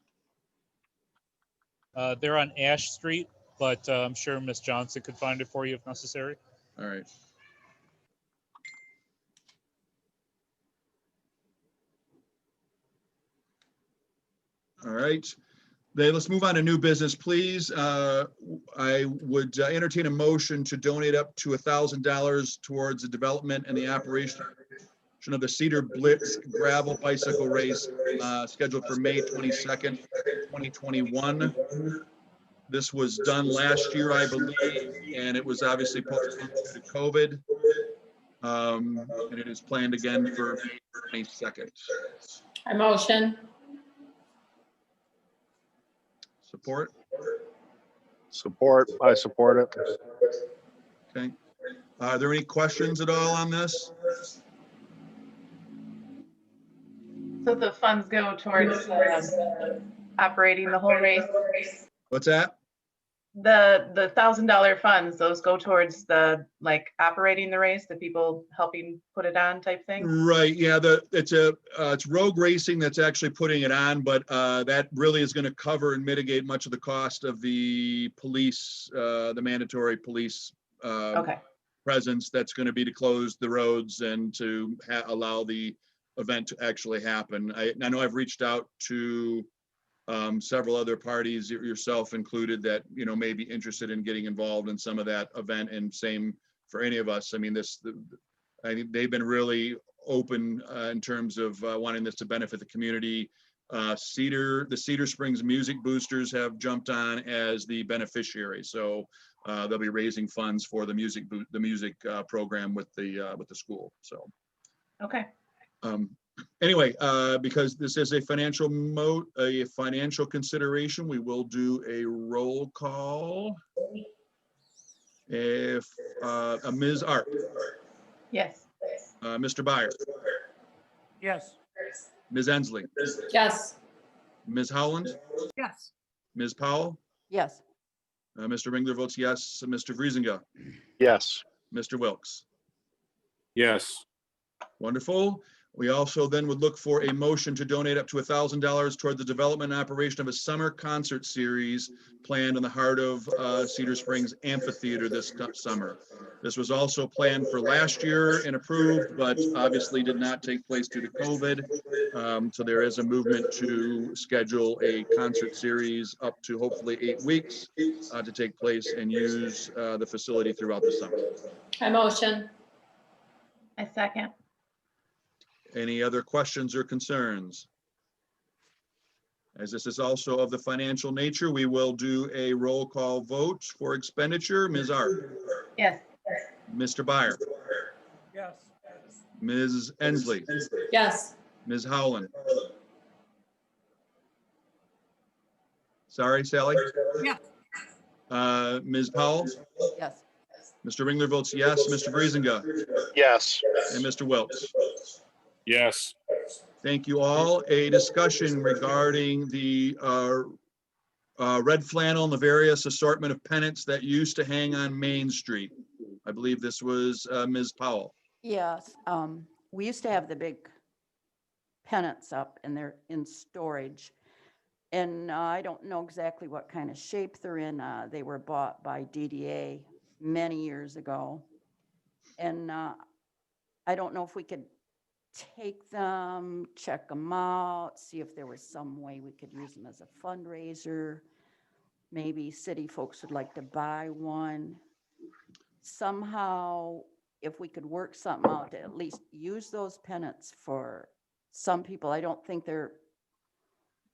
They're on Ash Street, but I'm sure Miss Johnson could find it for you if necessary. All right. All right. Then let's move on to new business, please. I would entertain a motion to donate up to $1,000 towards the development and the operation of the Cedar Blitz gravel bicycle race scheduled for May 22nd, 2021. This was done last year, I believe, and it was obviously postponed due to COVID. And it is planned again for May 22nd. I motion. Support? Support, I support it. Okay. Are there any questions at all on this? So the funds go towards operating the whole race. What's that? The $1,000 funds, those go towards the operating the race, the people helping put it on type thing. Right, yeah, it's Rogue Racing that's actually putting it on, but that really is going to cover and mitigate much of the cost of the police, the mandatory police Okay. presence that's going to be to close the roads and to allow the event to actually happen. I know I've reached out to several other parties, yourself included, that may be interested in getting involved in some of that event, and same for any of us. I mean, I think they've been really open in terms of wanting this to benefit the community. The Cedar Springs Music Boosters have jumped on as the beneficiary, so they'll be raising funds for the music program with the school. So, Okay. Anyway, because this is a financial consideration, we will do a roll call. If Ms. Art. Yes. Mr. Byer. Yes. Ms. Ensley. Yes. Ms. Howland. Yes. Ms. Powell. Yes. Mr. Ringler votes yes. Mr. Friesenga. Yes. Mr. Wilks. Yes. Wonderful. We also then would look for a motion to donate up to $1,000 toward the development and operation of a summer concert series planned in the heart of Cedar Springs Amphitheater this summer. This was also planned for last year and approved, but obviously did not take place due to COVID. So there is a movement to schedule a concert series up to hopefully 8 weeks to take place and use the facility throughout the summer. I motion. I second. Any other questions or concerns? As this is also of the financial nature, we will do a roll call vote for expenditure. Ms. Art. Yes. Mr. Byer. Yes. Ms. Ensley. Yes. Ms. Howland. Sorry, Sally. Yes. Ms. Powell. Yes. Mr. Ringler votes yes. Mr. Friesenga. Yes. And Mr. Wilks. Yes. Thank you all. A discussion regarding the red flannel and the various assortment of pennants that used to hang on Main Street. I believe this was Ms. Powell. Yes. We used to have the big pennants up and they're in storage. And I don't know exactly what kind of shape they're in. They were bought by DDA many years ago. And I don't know if we could take them, check them out, see if there was some way we could use them as a fundraiser. Maybe city folks would like to buy one. Somehow, if we could work something out to at least use those pennants for some people. I don't think they're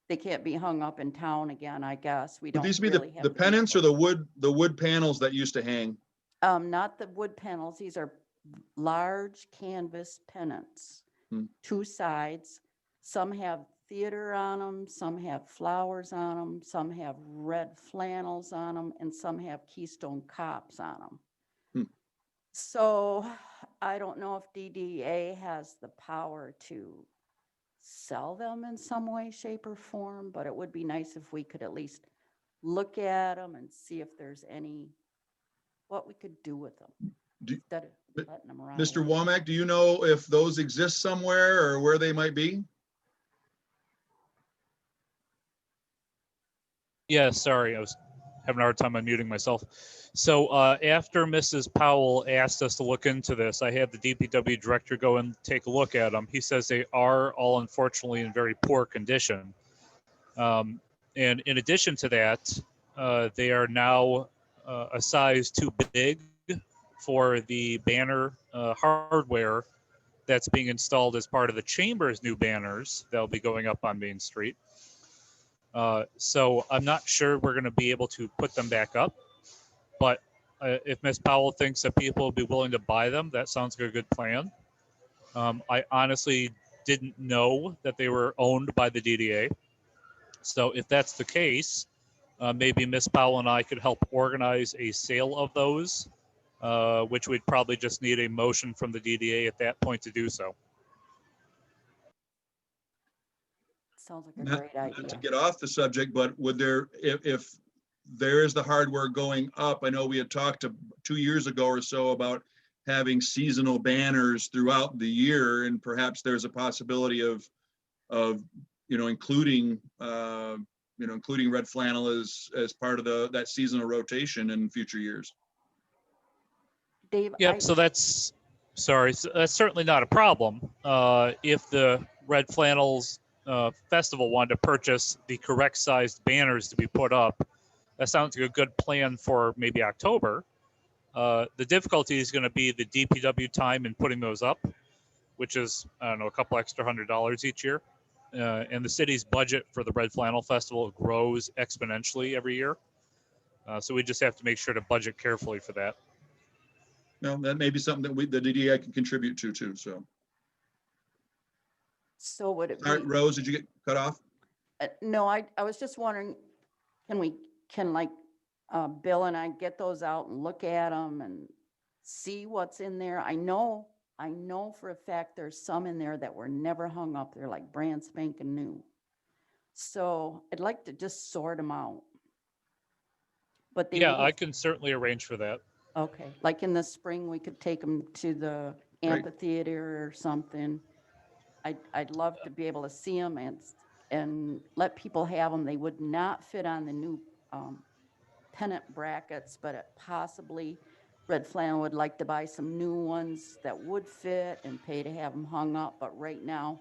they can't be hung up in town again, I guess. We Would don't these be really have. the pennants or the wood panels that used to hang? Not the wood panels. These are large canvas pennants, Hmm. 2 sides. Some have theater on them, some have flowers on them, some have red flannels on them, and some have Keystone Cops on them. Hmm. So I don't know if DDA has the power to sell them in some way, shape, or form, but it would be nice if we could at least look at them and see if there's what we could do with them Do- instead of letting them around. Mr. Womack, do you know if those exist somewhere or where they might be? Yeah, sorry, I was having a hard time unmuting myself. So after Mrs. Powell asked us to look into this, I had the DPW director go and take a look at them. He says they are all unfortunately in very poor condition. And in addition to that, they are now a size too big for the banner hardware that's being installed as part of the chamber's new banners that'll be going up on Main Street. So I'm not sure we're going to be able to put them back up, but if Ms. Powell thinks that people will be willing to buy them, that sounds like a good plan. I honestly didn't know that they were owned by the DDA. So if that's the case, maybe Ms. Powell and I could help organize a sale of those, which we'd probably just need a motion from the DDA at that point to do so. Sounds like a Not great to idea. get off the subject, but would there, if there is the hardware going up, I know we had talked 2 years ago or so about having seasonal banners throughout the year, and perhaps there's a possibility of including including red flannel as part of that seasonal rotation in future years. Dave, Yep. So that's certainly not a problem. If the Red Flannels Festival wanted to purchase the correct sized banners to be put up, that sounds like a good plan for maybe October. The difficulty is going to be the DPW time in putting those up, which is, I don't know, a couple extra $100 each year. And the city's budget for the Red Flannel Festival grows exponentially every year. So we just have to make sure to budget carefully for that. No, that may be something that the DDA can contribute to too, so. So would it All right, be, Rose, did you get cut off? no, I was just wondering, can Bill and I get those out and look at them and see what's in there? I know for a fact there's some in there that were never hung up. They're like brand spanking new. So I'd like to just sort them out. But they Yeah, will- I can certainly arrange for that. Okay, like in the spring, we could take them to the Right. amphitheater or something. I'd love to be able to see them and let people have them. They would not fit on the new pennant brackets, but possibly Red Flannel would like to buy some new ones that would fit and pay to have them hung up. But right now,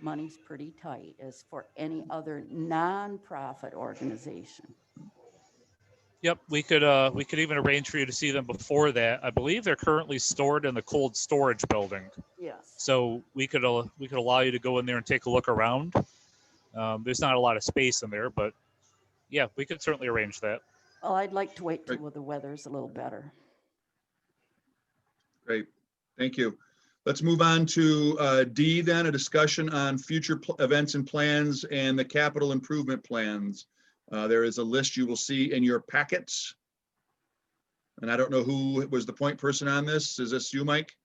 money's pretty tight as for any other nonprofit organization. Yep, we could even arrange for you to see them before that. I believe they're currently stored in the cold storage building, Yes. so we could allow you to go in there and take a look around. There's not a lot of space in there, but yeah, we could certainly arrange that. Well, I'd like to wait Right. till the weather's a little better. Great, thank you. Let's move on to D then, a discussion on future events and plans and the capital improvement plans. There is a list you will see in your packets. And I don't know who was the point person on this. Is this you, Mike?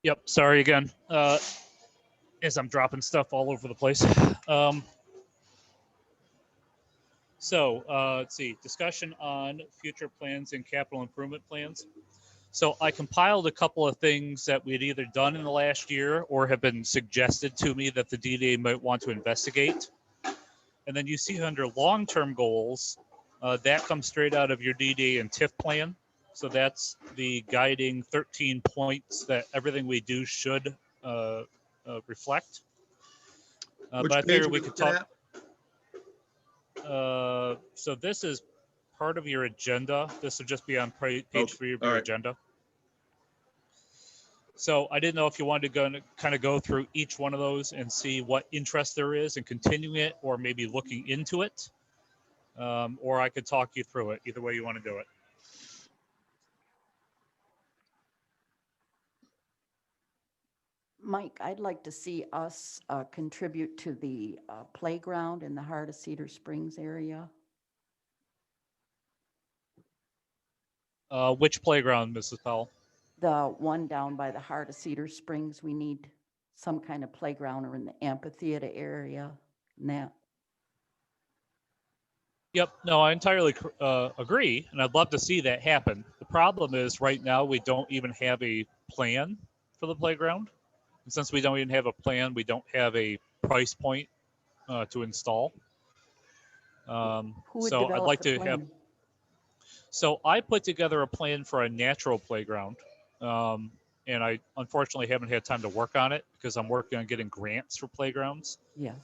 Yep, sorry again. As I'm dropping stuff all over the place. Let's see, discussion on future plans and capital improvement plans. So I compiled a couple of things that we'd either done in the last year or have been suggested to me that the DDA might want to investigate. And then you see under long-term goals, that comes straight out of your DDA and TIF plan. So that's the guiding 13 points that everything we do should reflect. Which But I page figured are we we could looking talk. at? So this is part of your agenda. This will just be on page Okay, 3 of all your right. agenda. So I didn't know if you wanted to kind of go through each one of those and see what interest there is in continuing it, or maybe looking into it. Or I could talk you through it, either way you want to do it. Mike, I'd like to see us contribute to the playground in the heart of Cedar Springs area. Which playground, Mrs. Powell? The one down by the heart of Cedar Springs, we need some kind of playground, or in the amphitheater area. And that, Yep, no, I entirely agree, and I'd love to see that happen. The problem is right now we don't even have a plan for the playground. And since we don't even have a plan, we don't have a price point to install. who would So I'd develop like the to have, plan? so I put together a plan for a natural playground. And I unfortunately haven't had time to work on it because I'm working on getting grants for playgrounds. Yes.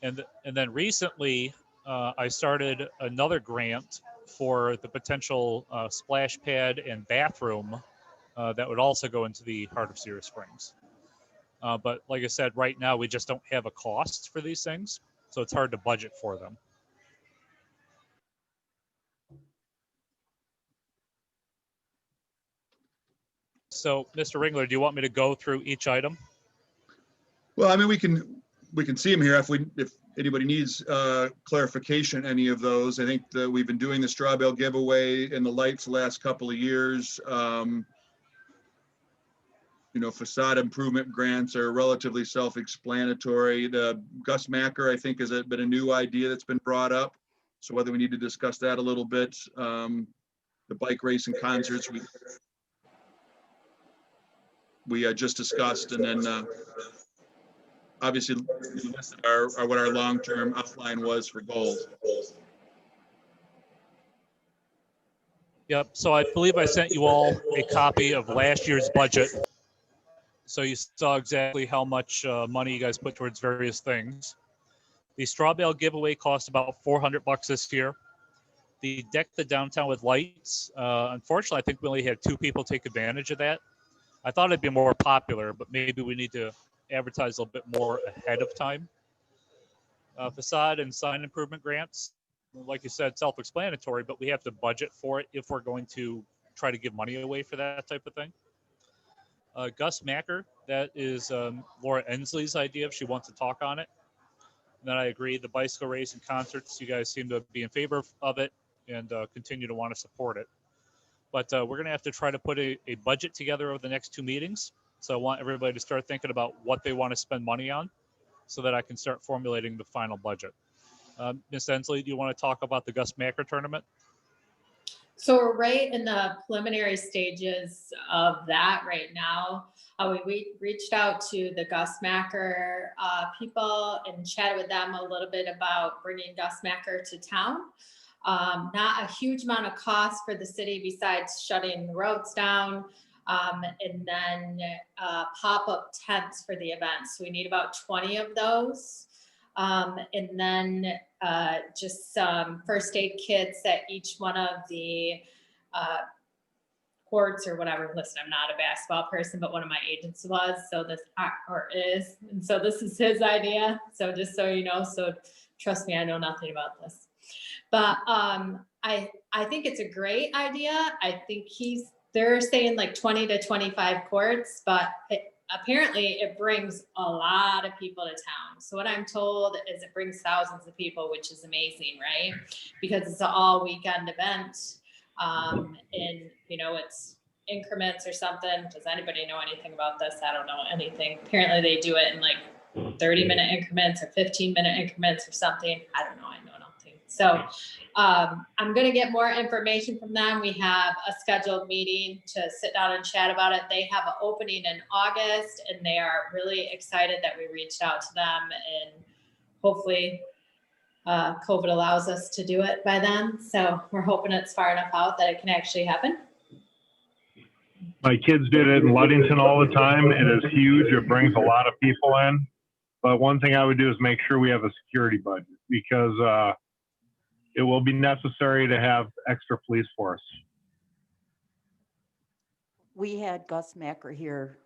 And then recently, I started another grant for the potential splash pad and bathroom that would also go into the heart of Cedar Springs. But like I said, right now we just don't have a cost for these things, so it's hard to budget for them. So, Mr. Ringler, do you want me to go through each item? Well, I mean, we can see them here if anybody needs clarification, any of those. I think that we've been doing the straw bale giveaway and the lights the last couple of years. You know, facade improvement grants are relatively self-explanatory. The Gus Macker, I think, has been a new idea that's been brought up. So whether we need to discuss that a little bit, the bike race and concerts we just discussed, and then obviously listed are what our long-term outline was for goals. Yep, so I believe I sent you all a copy of last year's budget. So you saw exactly how much money you guys put towards various things. The straw bale giveaway cost about $400 this year. The deck the downtown with lights, unfortunately, I think we only had 2 people take advantage of that. I thought it'd be more popular, but maybe we need to advertise a little bit more ahead of time. Facade and sign improvement grants, like you said, self-explanatory, but we have to budget for it if we're going to try to give money away for that type of thing. Gus Macker, that is Laura Ensley's idea if she wants to talk on it. And then I agree, the bicycle race and concerts, you guys seem to be in favor of it and continue to want to support it. But we're going to have to try to put a budget together over the next 2 meetings. So I want everybody to start thinking about what they want to spend money on so that I can start formulating the final budget. Ms. Ensley, do you want to talk about the Gus Macker tournament? So we're right in the preliminary stages of that right now. We reached out to the Gus Macker people and chatted with them a little bit about bringing Gus Macker to town. Not a huge amount of cost for the city besides shutting the roads down, and then pop-up tents for the event. So we need about 20 of those. And then just some first aid kits at each one of the courts or whatever. Listen, I'm not a basketball person, but one of my agents was, so this or is, and so this is his idea. So just so you know, so trust me, I know nothing about this, but I think it's a great idea. I think they're saying like 20 to 25 courts, but apparently it brings a lot of people to town. So what I'm told is it brings thousands of people, which is amazing, right? Because it's an all weekend event. And you know, it's increments or something. Does anybody know anything about this? I don't know anything. Apparently they do it in like 30-minute increments or 15-minute increments or something. I don't know. I know nothing. So I'm going to get more information from them. We have a scheduled meeting to sit down and chat about it. They have an opening in August, and they are really excited that we reached out to them, and hopefully COVID allows us to do it by then. So we're hoping it's far enough out that it can actually happen. My kids did it in Ludington all the time. It is huge. It brings a lot of people in. But one thing I would do is make sure we have a security budget, because it will be necessary to have extra police force. We had Gus Macker here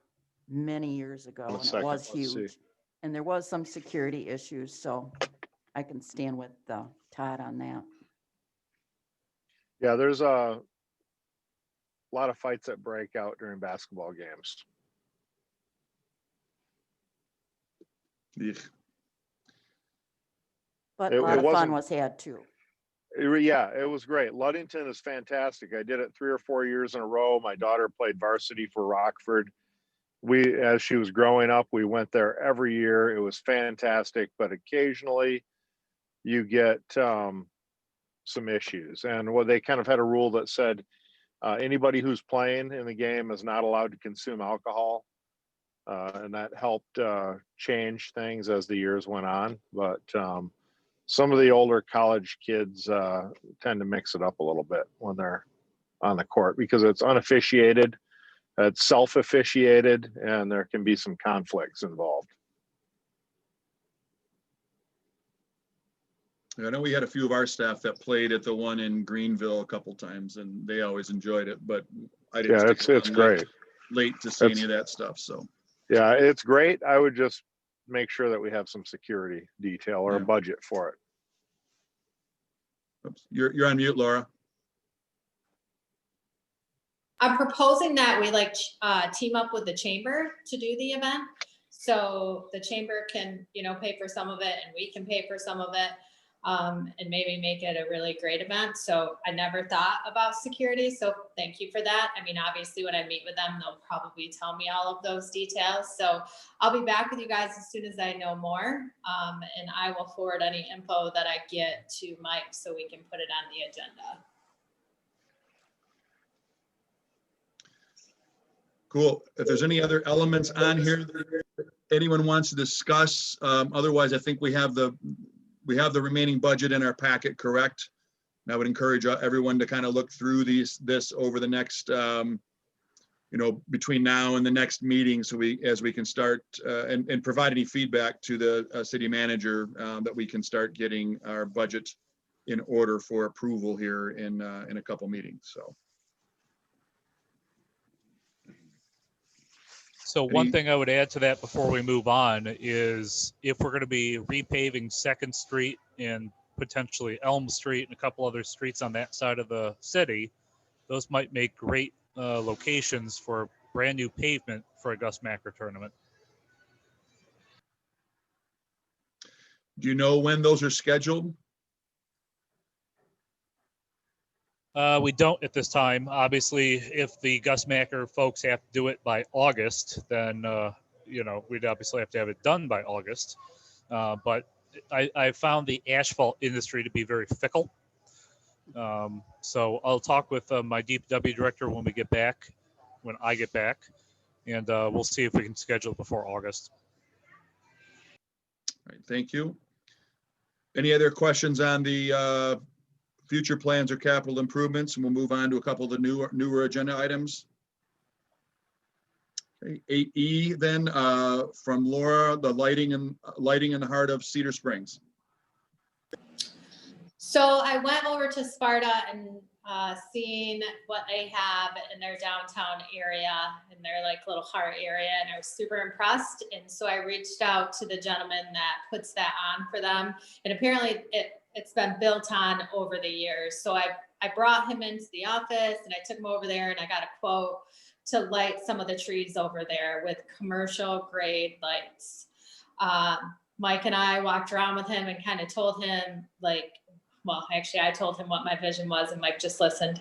many years ago, One and it second, was let's see. huge. And there was some security issues, so I can stand with Todd on that. Yeah, there's a lot of fights that break out during basketball games. Eek. But It- a lot it of fun wasn't- was had too. Yeah, it was great. Ludington is fantastic. I did it 3 or 4 years in a row. My daughter played varsity for Rockford. As she was growing up, we went there every year. It was fantastic, but occasionally you get some issues. And well, they kind of had a rule that said anybody who's playing in the game is not allowed to consume alcohol. And that helped change things as the years went on. But some of the older college kids tend to mix it up a little bit when they're on the court because it's unofficiated, it's self-officiated, and there can be some conflicts involved. I know we had a few of our staff that played at the one in Greenville a couple times, and they always enjoyed it, but I didn't. Yeah, stick it's around great. Late to see any of that stuff, so. Yeah, it's great. I would just make sure that we have some security detail or a Yeah. budget for it. Oops, you're on mute, Laura. I'm proposing that we team up with the chamber to do the event. So the chamber can, pay for some of it and we can pay for some of it. And maybe make it a really great event. So I never thought about security. So thank you for that. I mean, obviously when I meet with them, they'll probably tell me all of those details. So I'll be back with you guys as soon as I know more. And I will forward any info that I get to Mike so we can put it on the agenda. Cool. If there's any other elements on here that anyone wants to discuss, otherwise I think we have the remaining budget in our packet, correct? And I would encourage everyone to kind of look through this over the next, between now and the next meeting, so as we can start and provide any feedback to the city manager that we can start getting our budget in order for approval here in a couple meetings. So one thing I would add to that before we move on is if we're going to be repaving 2nd Street and potentially Elm Street and a couple other streets on that side of the city, those might make great locations for brand new pavement for a Gus Macker tournament. Do you know when those are scheduled? We don't at this time. Obviously, if the Gus Macker folks have to do it by August, then, we'd obviously have to have it done by August. But I found the asphalt industry to be very fickle. So I'll talk with my DPW director when I get back, and we'll see if we can schedule it before August. All right, thank you. Any other questions on the future plans or capital improvements? And we'll move on to a couple of the newer agenda items. Okay, 8E then from Laura, the lighting in the heart of Cedar Springs. So I went over to Sparta and seen what they have in their downtown area, in their little heart area, and I was super impressed. And so I reached out to the gentleman that puts that on for them. And apparently it's been built on over the years. So I brought him into the office and I took him over there and I got a quote to light some of the trees over there with commercial grade lights. Mike and I walked around with him and kind of told him I told him what my vision was and Mike just listened.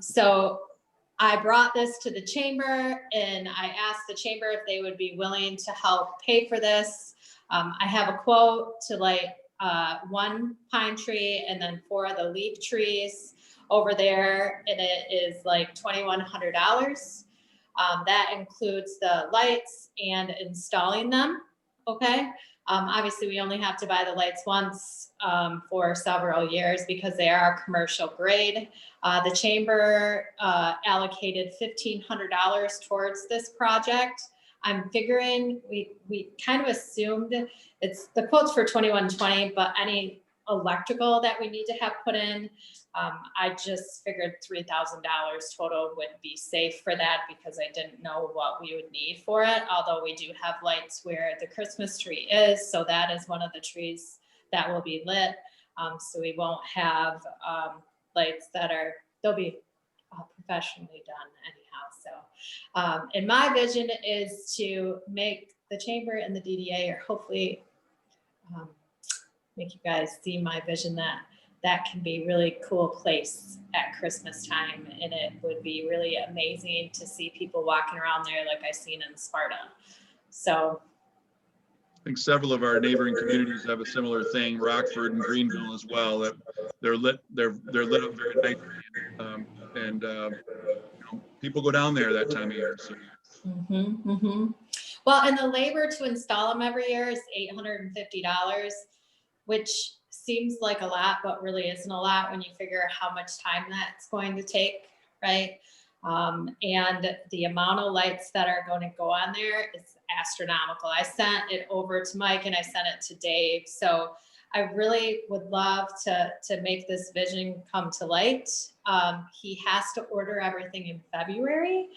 So I brought this to the chamber and I asked the chamber if they would be willing to help pay for this. I have a quote to light 1 pine tree and then 4 of the leaf trees over there, and it is $2,100. That includes the lights and installing them. Okay. Obviously we only have to buy the lights once for several years because they are commercial grade. The chamber allocated $1,500 towards this project. I'm figuring we kind of assumed the quote's for $2,120, but electrical that we need to have put in. I just figured $3,000 total would be safe for that because I didn't know what we would need for it. Although we do have lights where the Christmas tree is, so that is one of the trees that will be lit. So we won't have lights that they'll be professionally done anyhow. So, and my vision is to make the chamber and the DDA, or hopefully make you guys see my vision that can be really cool place at Christmas time. And it would be really amazing to see people walking around there like I seen in Sparta. So I think several of our neighboring communities have a similar thing, Rockford and Greenville as well, that they're lit up very nicely. People go down there that time of year. So. Well, and the labor to install them every year is $850, which seems like a lot, but really isn't a lot when you figure how much time that's going to take, right? And the amount of lights that are going to go on there is astronomical. I sent it over to Mike and I sent it to Dave. So I really would love to make this vision come to light. He has to order everything in February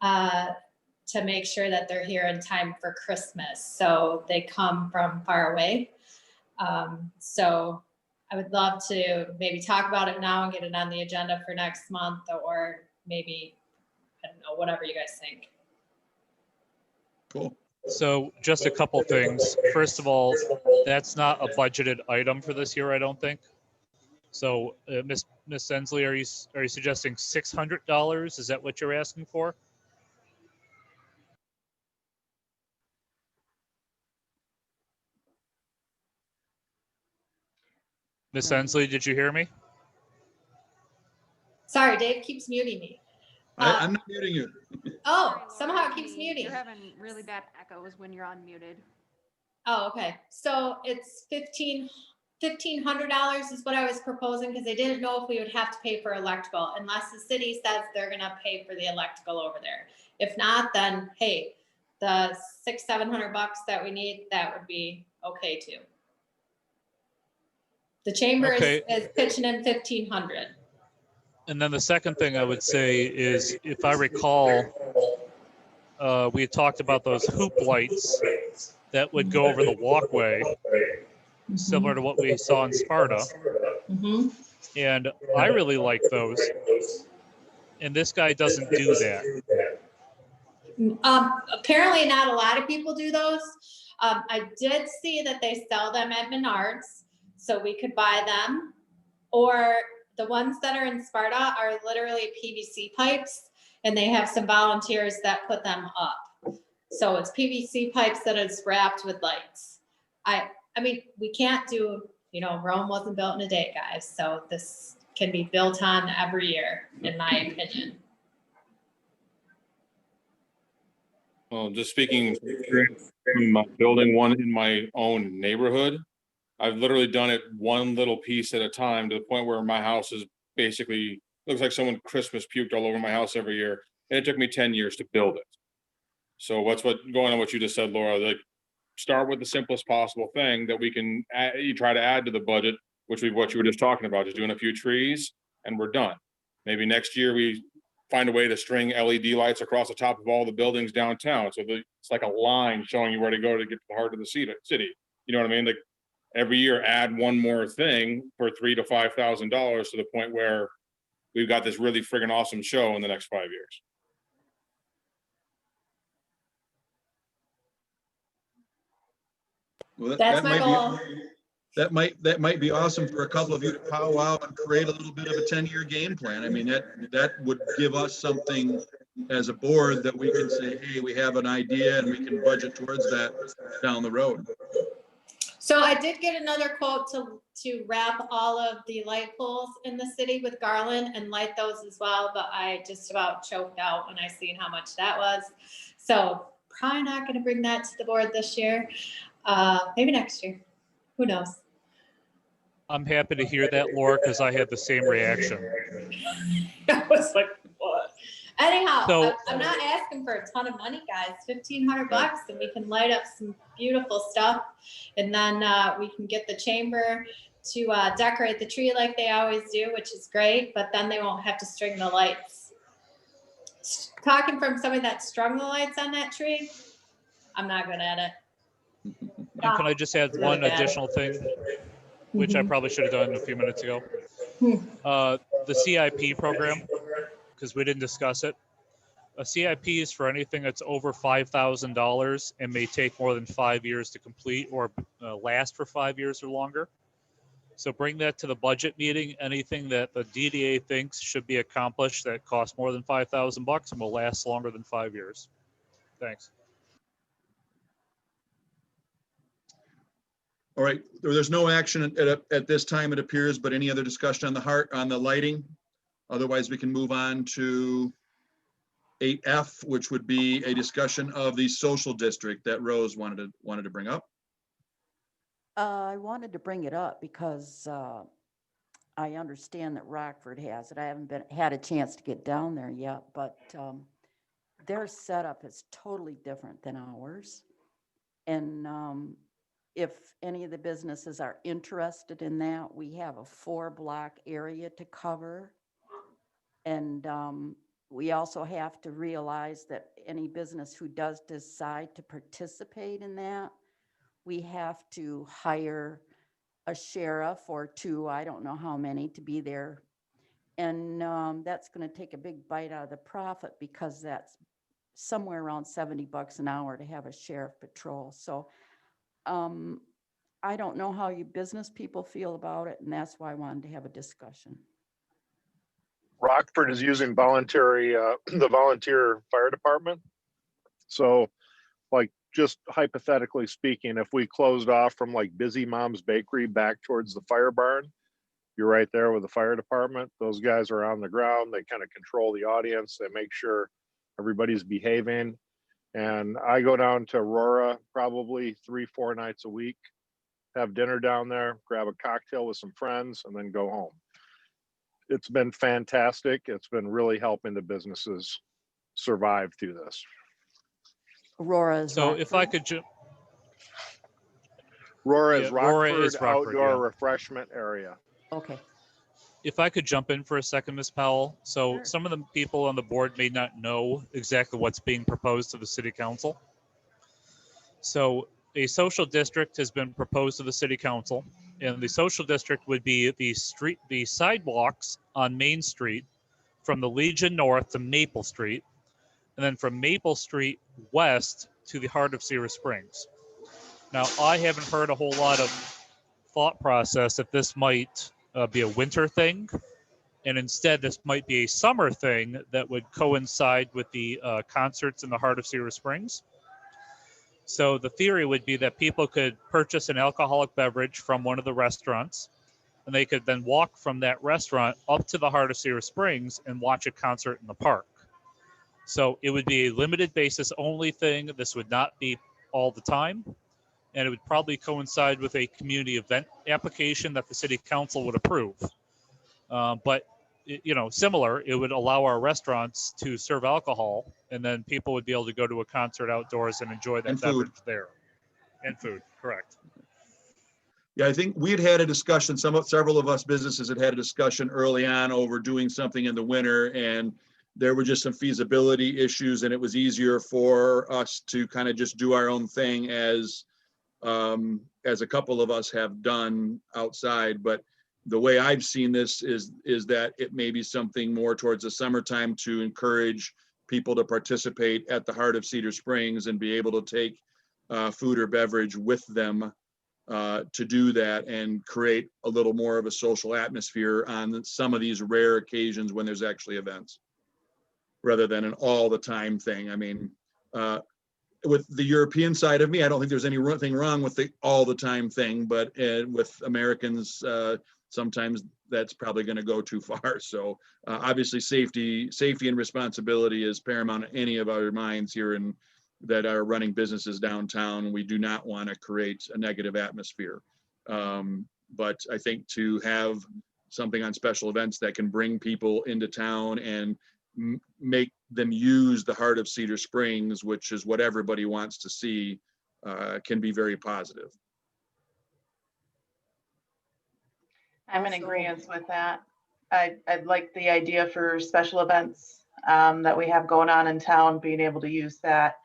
to make sure that they're here in time for Christmas. So they come from far away. So I would love to maybe talk about it now and get it on the agenda for next month, or maybe, I don't know, whatever you guys think. Cool. So just a couple things. First of all, that's not a budgeted item for this year, I don't think. So Miss Ensley, are you suggesting $600? Is that what you're asking for? Miss Ensley, did you hear me? Sorry, Dave keeps muting me. I'm not muting you. Oh, somehow it keeps muting. You're having really bad echoes when you're unmuted. Oh, okay. So it's $1,500 is what I was proposing, because they didn't know if we would have to pay for electrical unless the city says they're gonna pay for the electrical over there. If not, then hey, the $600-700 that we need, that would be okay too. The chamber Okay. is pitching in $1,500. And then the second thing I would say is, if I recall, we had talked about those hoop lights that would go over the walkway, similar to what we saw in Sparta. And I really like those. And this guy doesn't do that. Apparently not a lot of people do those. I did see that they sell them at Menards, so we could buy them. Or the ones that are in Sparta are literally PVC pipes, and they have some volunteers that put them up. So it's PVC pipes that is wrapped with lights. I mean, we can't do, Rome wasn't built in a day, guys. So this can be built on every year, in my opinion. Well, just speaking from building one in my own neighborhood, I've literally done it one little piece at a time, to the point where my house is basically, looks like someone Christmas puked all over my house every year. And it took me 10 years to build it. So going on what you just said, Laura, like, start with the simplest possible thing that we can you try to add to the budget, which is what you were just talking about, just doing a few trees and we're done. Maybe next year we find a way to string LED lights across the top of all the buildings downtown. So it's like a line showing you where to go to get to the heart of the city. You know what I mean? Like, every year add one more thing for $3,000 to $5,000, to the point where we've got this really friggin' awesome show in the next 5 years. Well, That's my goal. That might be awesome for a couple of you to powwow and create a little bit of a 10-year game plan. I mean, that would give us something as a board that we can say, hey, we have an idea and we can budget towards that down the road. So I did get another quote to wrap all of the light poles in the city with garland and light those as well, but I just about choked out when I seen how much that was. So probably not going to bring that to the board this year. Maybe next year. Who knows? I'm happy to hear that, Laura, because I had the same reaction. I was like, what? Anyhow, So- I'm not asking for a ton of money, guys. $1,500, and we can light up some beautiful stuff. And then we can get the chamber to decorate the tree like they always do, which is great, but then they won't have to string the lights. Talking from somebody that strung the lights on that tree, I'm not good at it. And can I just add Really one bad. additional thing, which I Mhm. probably should have done a few minutes ago? Hmm. The CIP program, because we didn't discuss it. A CIP is for anything that's over $5,000 and may take more than 5 years to complete or last for 5 years or longer. So bring that to the budget meeting. Anything that the DDA thinks should be accomplished that costs more than $5,000 and will last longer than 5 years. Thanks. All right, there's no action at this time, it appears, but any other discussion on the lighting? Otherwise, we can move on to 8F, which would be a discussion of the social district that Rose wanted to bring up. I wanted to bring it up because I understand that Rockford has it. I haven't had a chance to get down there yet, but their setup is totally different than ours. And if any of the businesses are interested in that, we have a 4-block area to cover. And we also have to realize that any business who does decide to participate in that, we have to hire a sheriff or 2, I don't know how many, to be there. And that's going to take a big bite out of the profit because that's somewhere around $70 an hour to have a sheriff patrol. So I don't know how you business people feel about it, and that's why I wanted to have a discussion. Rockford is using the volunteer fire department. So like just hypothetically speaking, if we closed off from like Busy Mom's Bakery back towards the fire barn, you're right there with the fire department. Those guys are on the ground. They kind of control the audience. They make sure everybody's behaving. And I go down to Aurora probably 3-4 nights a week, have dinner down there, grab a cocktail with some friends, and then go home. It's been fantastic. It's been really helping the businesses survive through this. Aurora is So if I Rockford? could, Aurora Yeah, is Aurora Rockford is Rockford, outdoor yeah. refreshment area. Okay. if I could jump in for a second, Ms. Powell. So Sure. some of the people on the board may not know exactly what's being proposed to the city council. So a social district has been proposed to the city council, and the social district would be the sidewalks on Main Street from the Legion North to Maple Street, and then from Maple Street west to the heart of Cedar Springs. Now, I haven't heard a whole lot of thought process that this might be a winter thing, and instead this might be a summer thing that would coincide with the concerts in the heart of Cedar Springs. So the theory would be that people could purchase an alcoholic beverage from one of the restaurants, and they could then walk from that restaurant up to the heart of Cedar Springs and watch a concert in the park. So it would be a limited basis only thing. This would not be all the time. And it would probably coincide with a community event application that the city council would approve. But similar, it would allow our restaurants to serve alcohol, and then people would be able to go to a concert outdoors and enjoy that And food. beverage there. And food, correct. Yeah, I think we had a discussion, several of us businesses had a discussion early on over doing something in the winter, and there were just some feasibility issues, and it was easier for us to kind of just do our own thing as a couple of us have done outside. But the way I've seen this is that it may be something more towards the summertime to encourage people to participate at the heart of Cedar Springs and be able to take food or beverage with them to do that and create a little more of a social atmosphere on some of these rare occasions when there's actually events, rather than an all the time thing. I mean, with the European side of me, I don't think there's anything wrong with the all the time thing, but with Americans, sometimes that's probably going to go too far. So obviously safety and responsibility is paramount in any of our minds here that are running businesses downtown. We do not want to create a negative atmosphere. But I think to have something on special events that can bring people into town and make them use the heart of Cedar Springs, which is what everybody wants to see, can be very positive. I'm in Also- agreement with that. I'd like the idea for special events that we have going on in town, being able to use that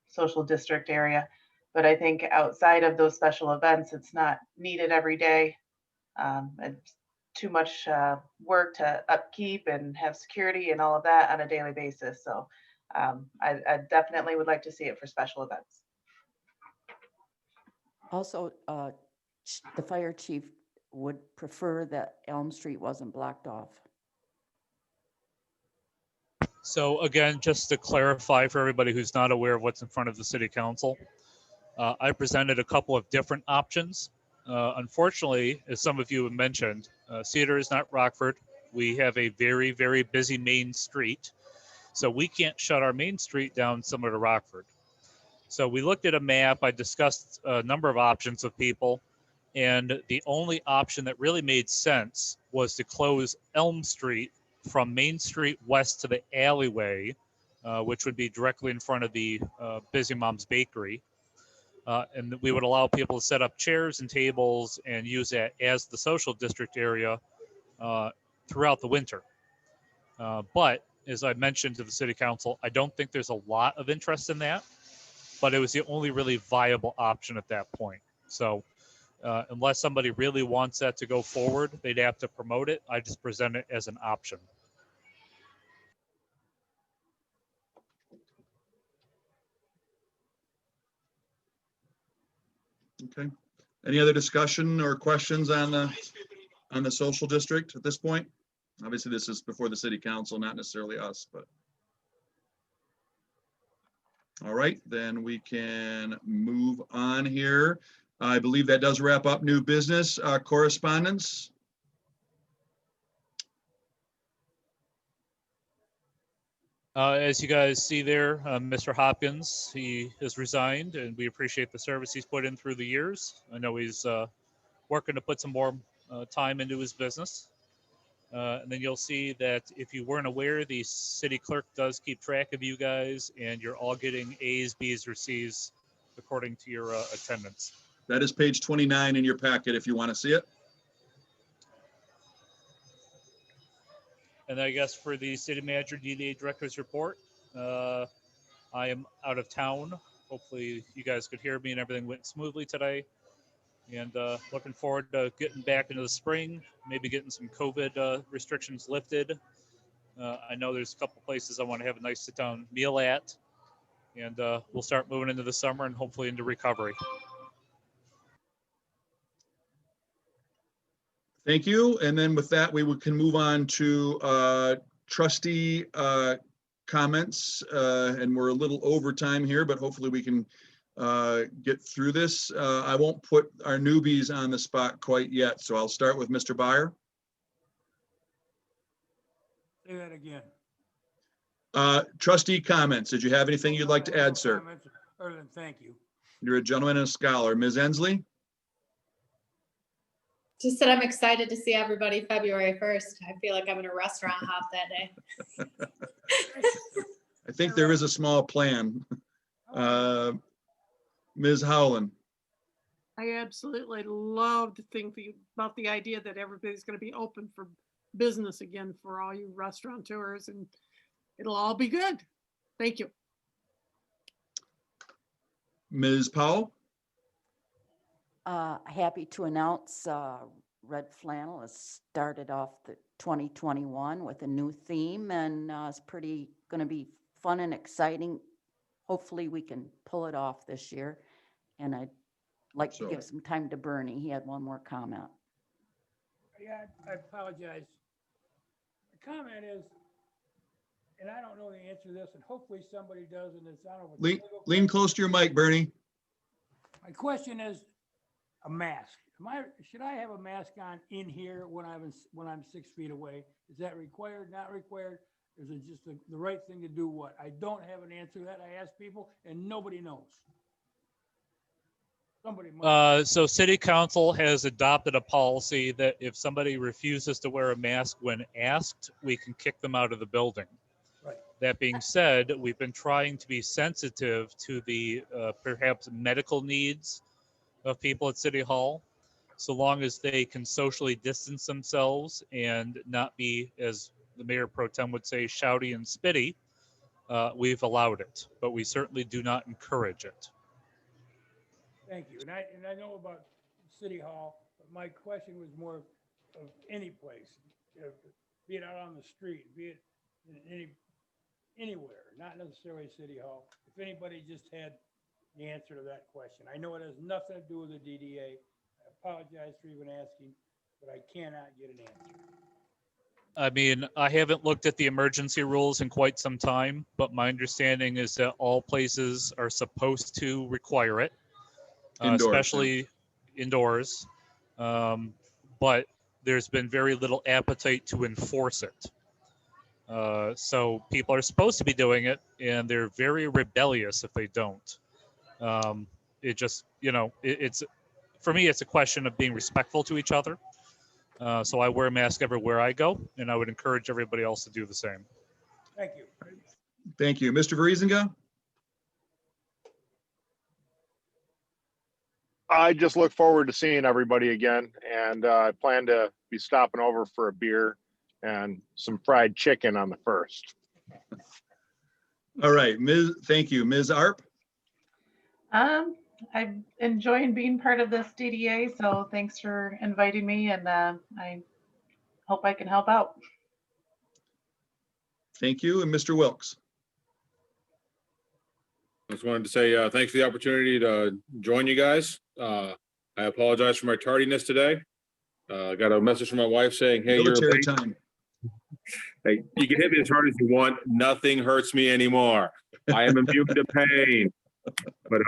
social district area. But I think outside of those special events, it's not needed every day. It's too much work to upkeep and have security and all of that on a daily basis. So I definitely would like to see it for special events. Also, the fire chief would prefer that Elm Street wasn't blocked off. So again, just to clarify for everybody who's not aware of what's in front of the city council, I presented a couple of different options. Unfortunately, as some of you have mentioned, Cedar is not Rockford. We have a very, very busy main street. So we can't shut our main street down similar to Rockford. So we looked at a map. I discussed a number of options with people. And the only option that really made sense was to close Elm Street from Main Street west to the alleyway, which would be directly in front of the Busy Mom's Bakery. And we would allow people to set up chairs and tables and use that as the social district area throughout the winter. But as I mentioned to the city council, I don't think there's a lot of interest in that, but it was the only really viable option at that point. So unless somebody really wants that to go forward, they'd have to promote it. I just present it as an option. Okay. Any other discussion or questions on the social district at this point? Obviously, this is before the city council, not necessarily us, but. All right, then we can move on here. I believe that does wrap up new business correspondence. As you guys see there, Mr. Hopkins, he has resigned, and we appreciate the service he's put in through the years. I know he's working to put some more time into his business. And then you'll see that if you weren't aware, the city clerk does keep track of you guys, and you're all getting A's, B's, or C's according to your attendance. That is page 29 in your packet if you want to see it. And I guess for the city manager DDA director's report, I am out of town. Hopefully you guys could hear me and everything went smoothly today. And looking forward to getting back into the spring, maybe getting some COVID restrictions lifted. I know there's a couple places I want to have a nice sit down meal at. And we'll start moving into the summer and hopefully into recovery. Thank you. And then with that, can move on to trustee comments. And we're a little over time here, but hopefully we can get through this. I won't put our newbies on the spot quite yet, so I'll start with Mr. Byer. Say that again. Trustee comments. Did you have anything you'd like to add, sir? Comments Other than thank you. You're a gentleman and a scholar. Ms. Ensley? Just that I'm excited to see everybody February 1st. I feel like I'm in a restaurant hop that day. I think there is a small plan. Ms. Howland? I absolutely love to think about the idea that everybody's going to be open for business again for all you restaurateurs, and it'll all be good. Thank you. Ms. Powell? Happy to announce Red Flannel has started off the 2021 with a new theme, and it's going to be fun and exciting. Hopefully we can pull it off this year. And I'd like to give some time to Bernie. He had one more comment. Yeah, I apologize. The comment is, and I don't know the answer to this, and hopefully somebody does, and it's, I don't know. Lean close to your mic, Bernie. My question is a mask. Should I have a mask on in here when I'm 6 feet away? Is that required, not required? Is it just the right thing to do? What? I don't have an answer to that. I ask people and nobody knows. Somebody might. So city council has adopted a policy that if somebody refuses to wear a mask when asked, we can kick them out of the building. Right. That being said, we've been trying to be sensitive to the perhaps medical needs of people at City Hall. so long as they can socially distance themselves and not be, as the mayor pro tem would say, shouty and spitty, we've allowed it, but we certainly do not encourage it. Thank you. And I know about City Hall, but my question was more of any place, be it out on the street, be it in anywhere, not necessarily City Hall. If anybody just had the answer to that question. I know it has nothing to do with the DDA. I apologize for even asking, but I cannot get an answer. I mean, I haven't looked at the emergency rules in quite some time, but my understanding is that all places are supposed to require it, Indoors, yeah. especially indoors. But there's been very little appetite to enforce it. So people are supposed to be doing it, and they're very rebellious if they don't. It just, it's, for me, it's a question of being respectful to each other. So I wear a mask everywhere I go, and I would encourage everybody else to do the same. Thank you. Thank you. Mr. Verizinga? I just look forward to seeing everybody again, and I plan to be stopping over for a beer and some fried chicken on the 1st. All right, thank you. Ms. Arp? I'm enjoying being part of this DDA, so thanks for inviting me, and I hope I can help out. Thank you. And Mr. Wilks? I just wanted to say thanks for the opportunity to join you guys. I apologize for my tardiness today. I got a message from my wife saying, hey, Military time. Hey, you can hit me as hard as you want. Nothing hurts me anymore. I am immune to pain. But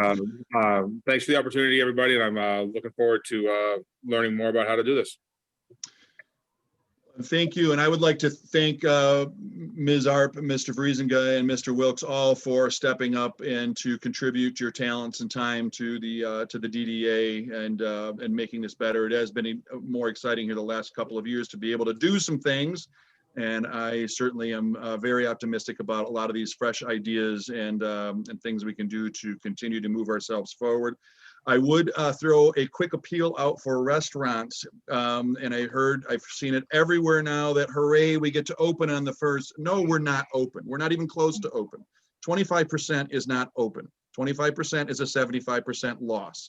thanks for the opportunity, everybody. And I'm looking forward to learning more about how to do this. Thank you. And I would like to thank Ms. Arp, Mr. Verizinga, and Mr. Wilks all for stepping up and to contribute your talents and time to the DDA and making this better. It has been more exciting here the last couple of years to be able to do some things. And I certainly am very optimistic about a lot of these fresh ideas and things we can do to continue to move ourselves forward. I would throw a quick appeal out for restaurants. And I've seen it everywhere now that hooray, we get to open on the 1st. No, we're not open. We're not even close to open. 25% is not open. 25% is a 75% loss.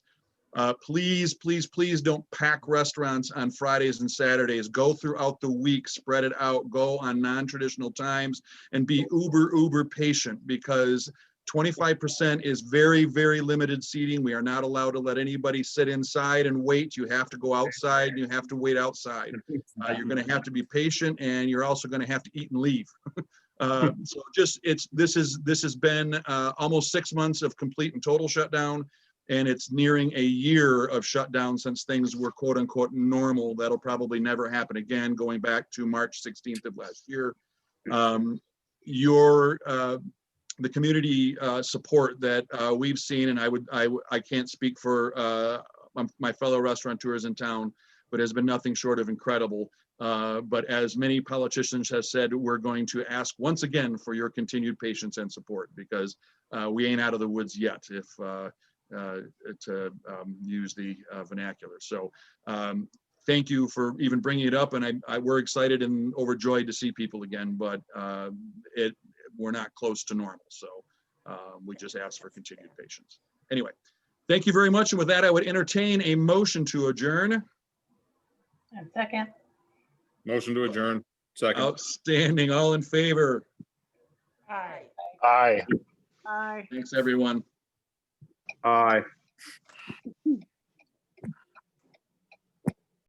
Please, please, please don't pack restaurants on Fridays and Saturdays. Go throughout the week, spread it out, go on non-traditional times, and be uber patient, because 25% is very, very limited seating. We are not allowed to let anybody sit inside and wait. You have to go outside and you have to wait outside. You're going to have to be patient, and you're also going to have to eat and leave. So just this has been almost 6 months of complete and total shutdown. And it's nearing a year of shutdown since things were quote unquote normal. That'll probably never happen again, going back to March 16th of last year. The community support that we've seen, and I can't speak for my fellow restaurateurs in town, but has been nothing short of incredible. But as many politicians have said, we're going to ask once again for your continued patience and support, because we ain't out of the woods yet, if to use the vernacular. So thank you for even bringing it up, and we're excited and overjoyed to see people again, but we're not close to normal. So we just ask for continued patience. Anyway, thank you very much. And with that, I would entertain a motion to adjourn. And second. Motion to adjourn. Second. Outstanding. All in favor? Aye. Aye. Aye. Thanks, everyone. Aye.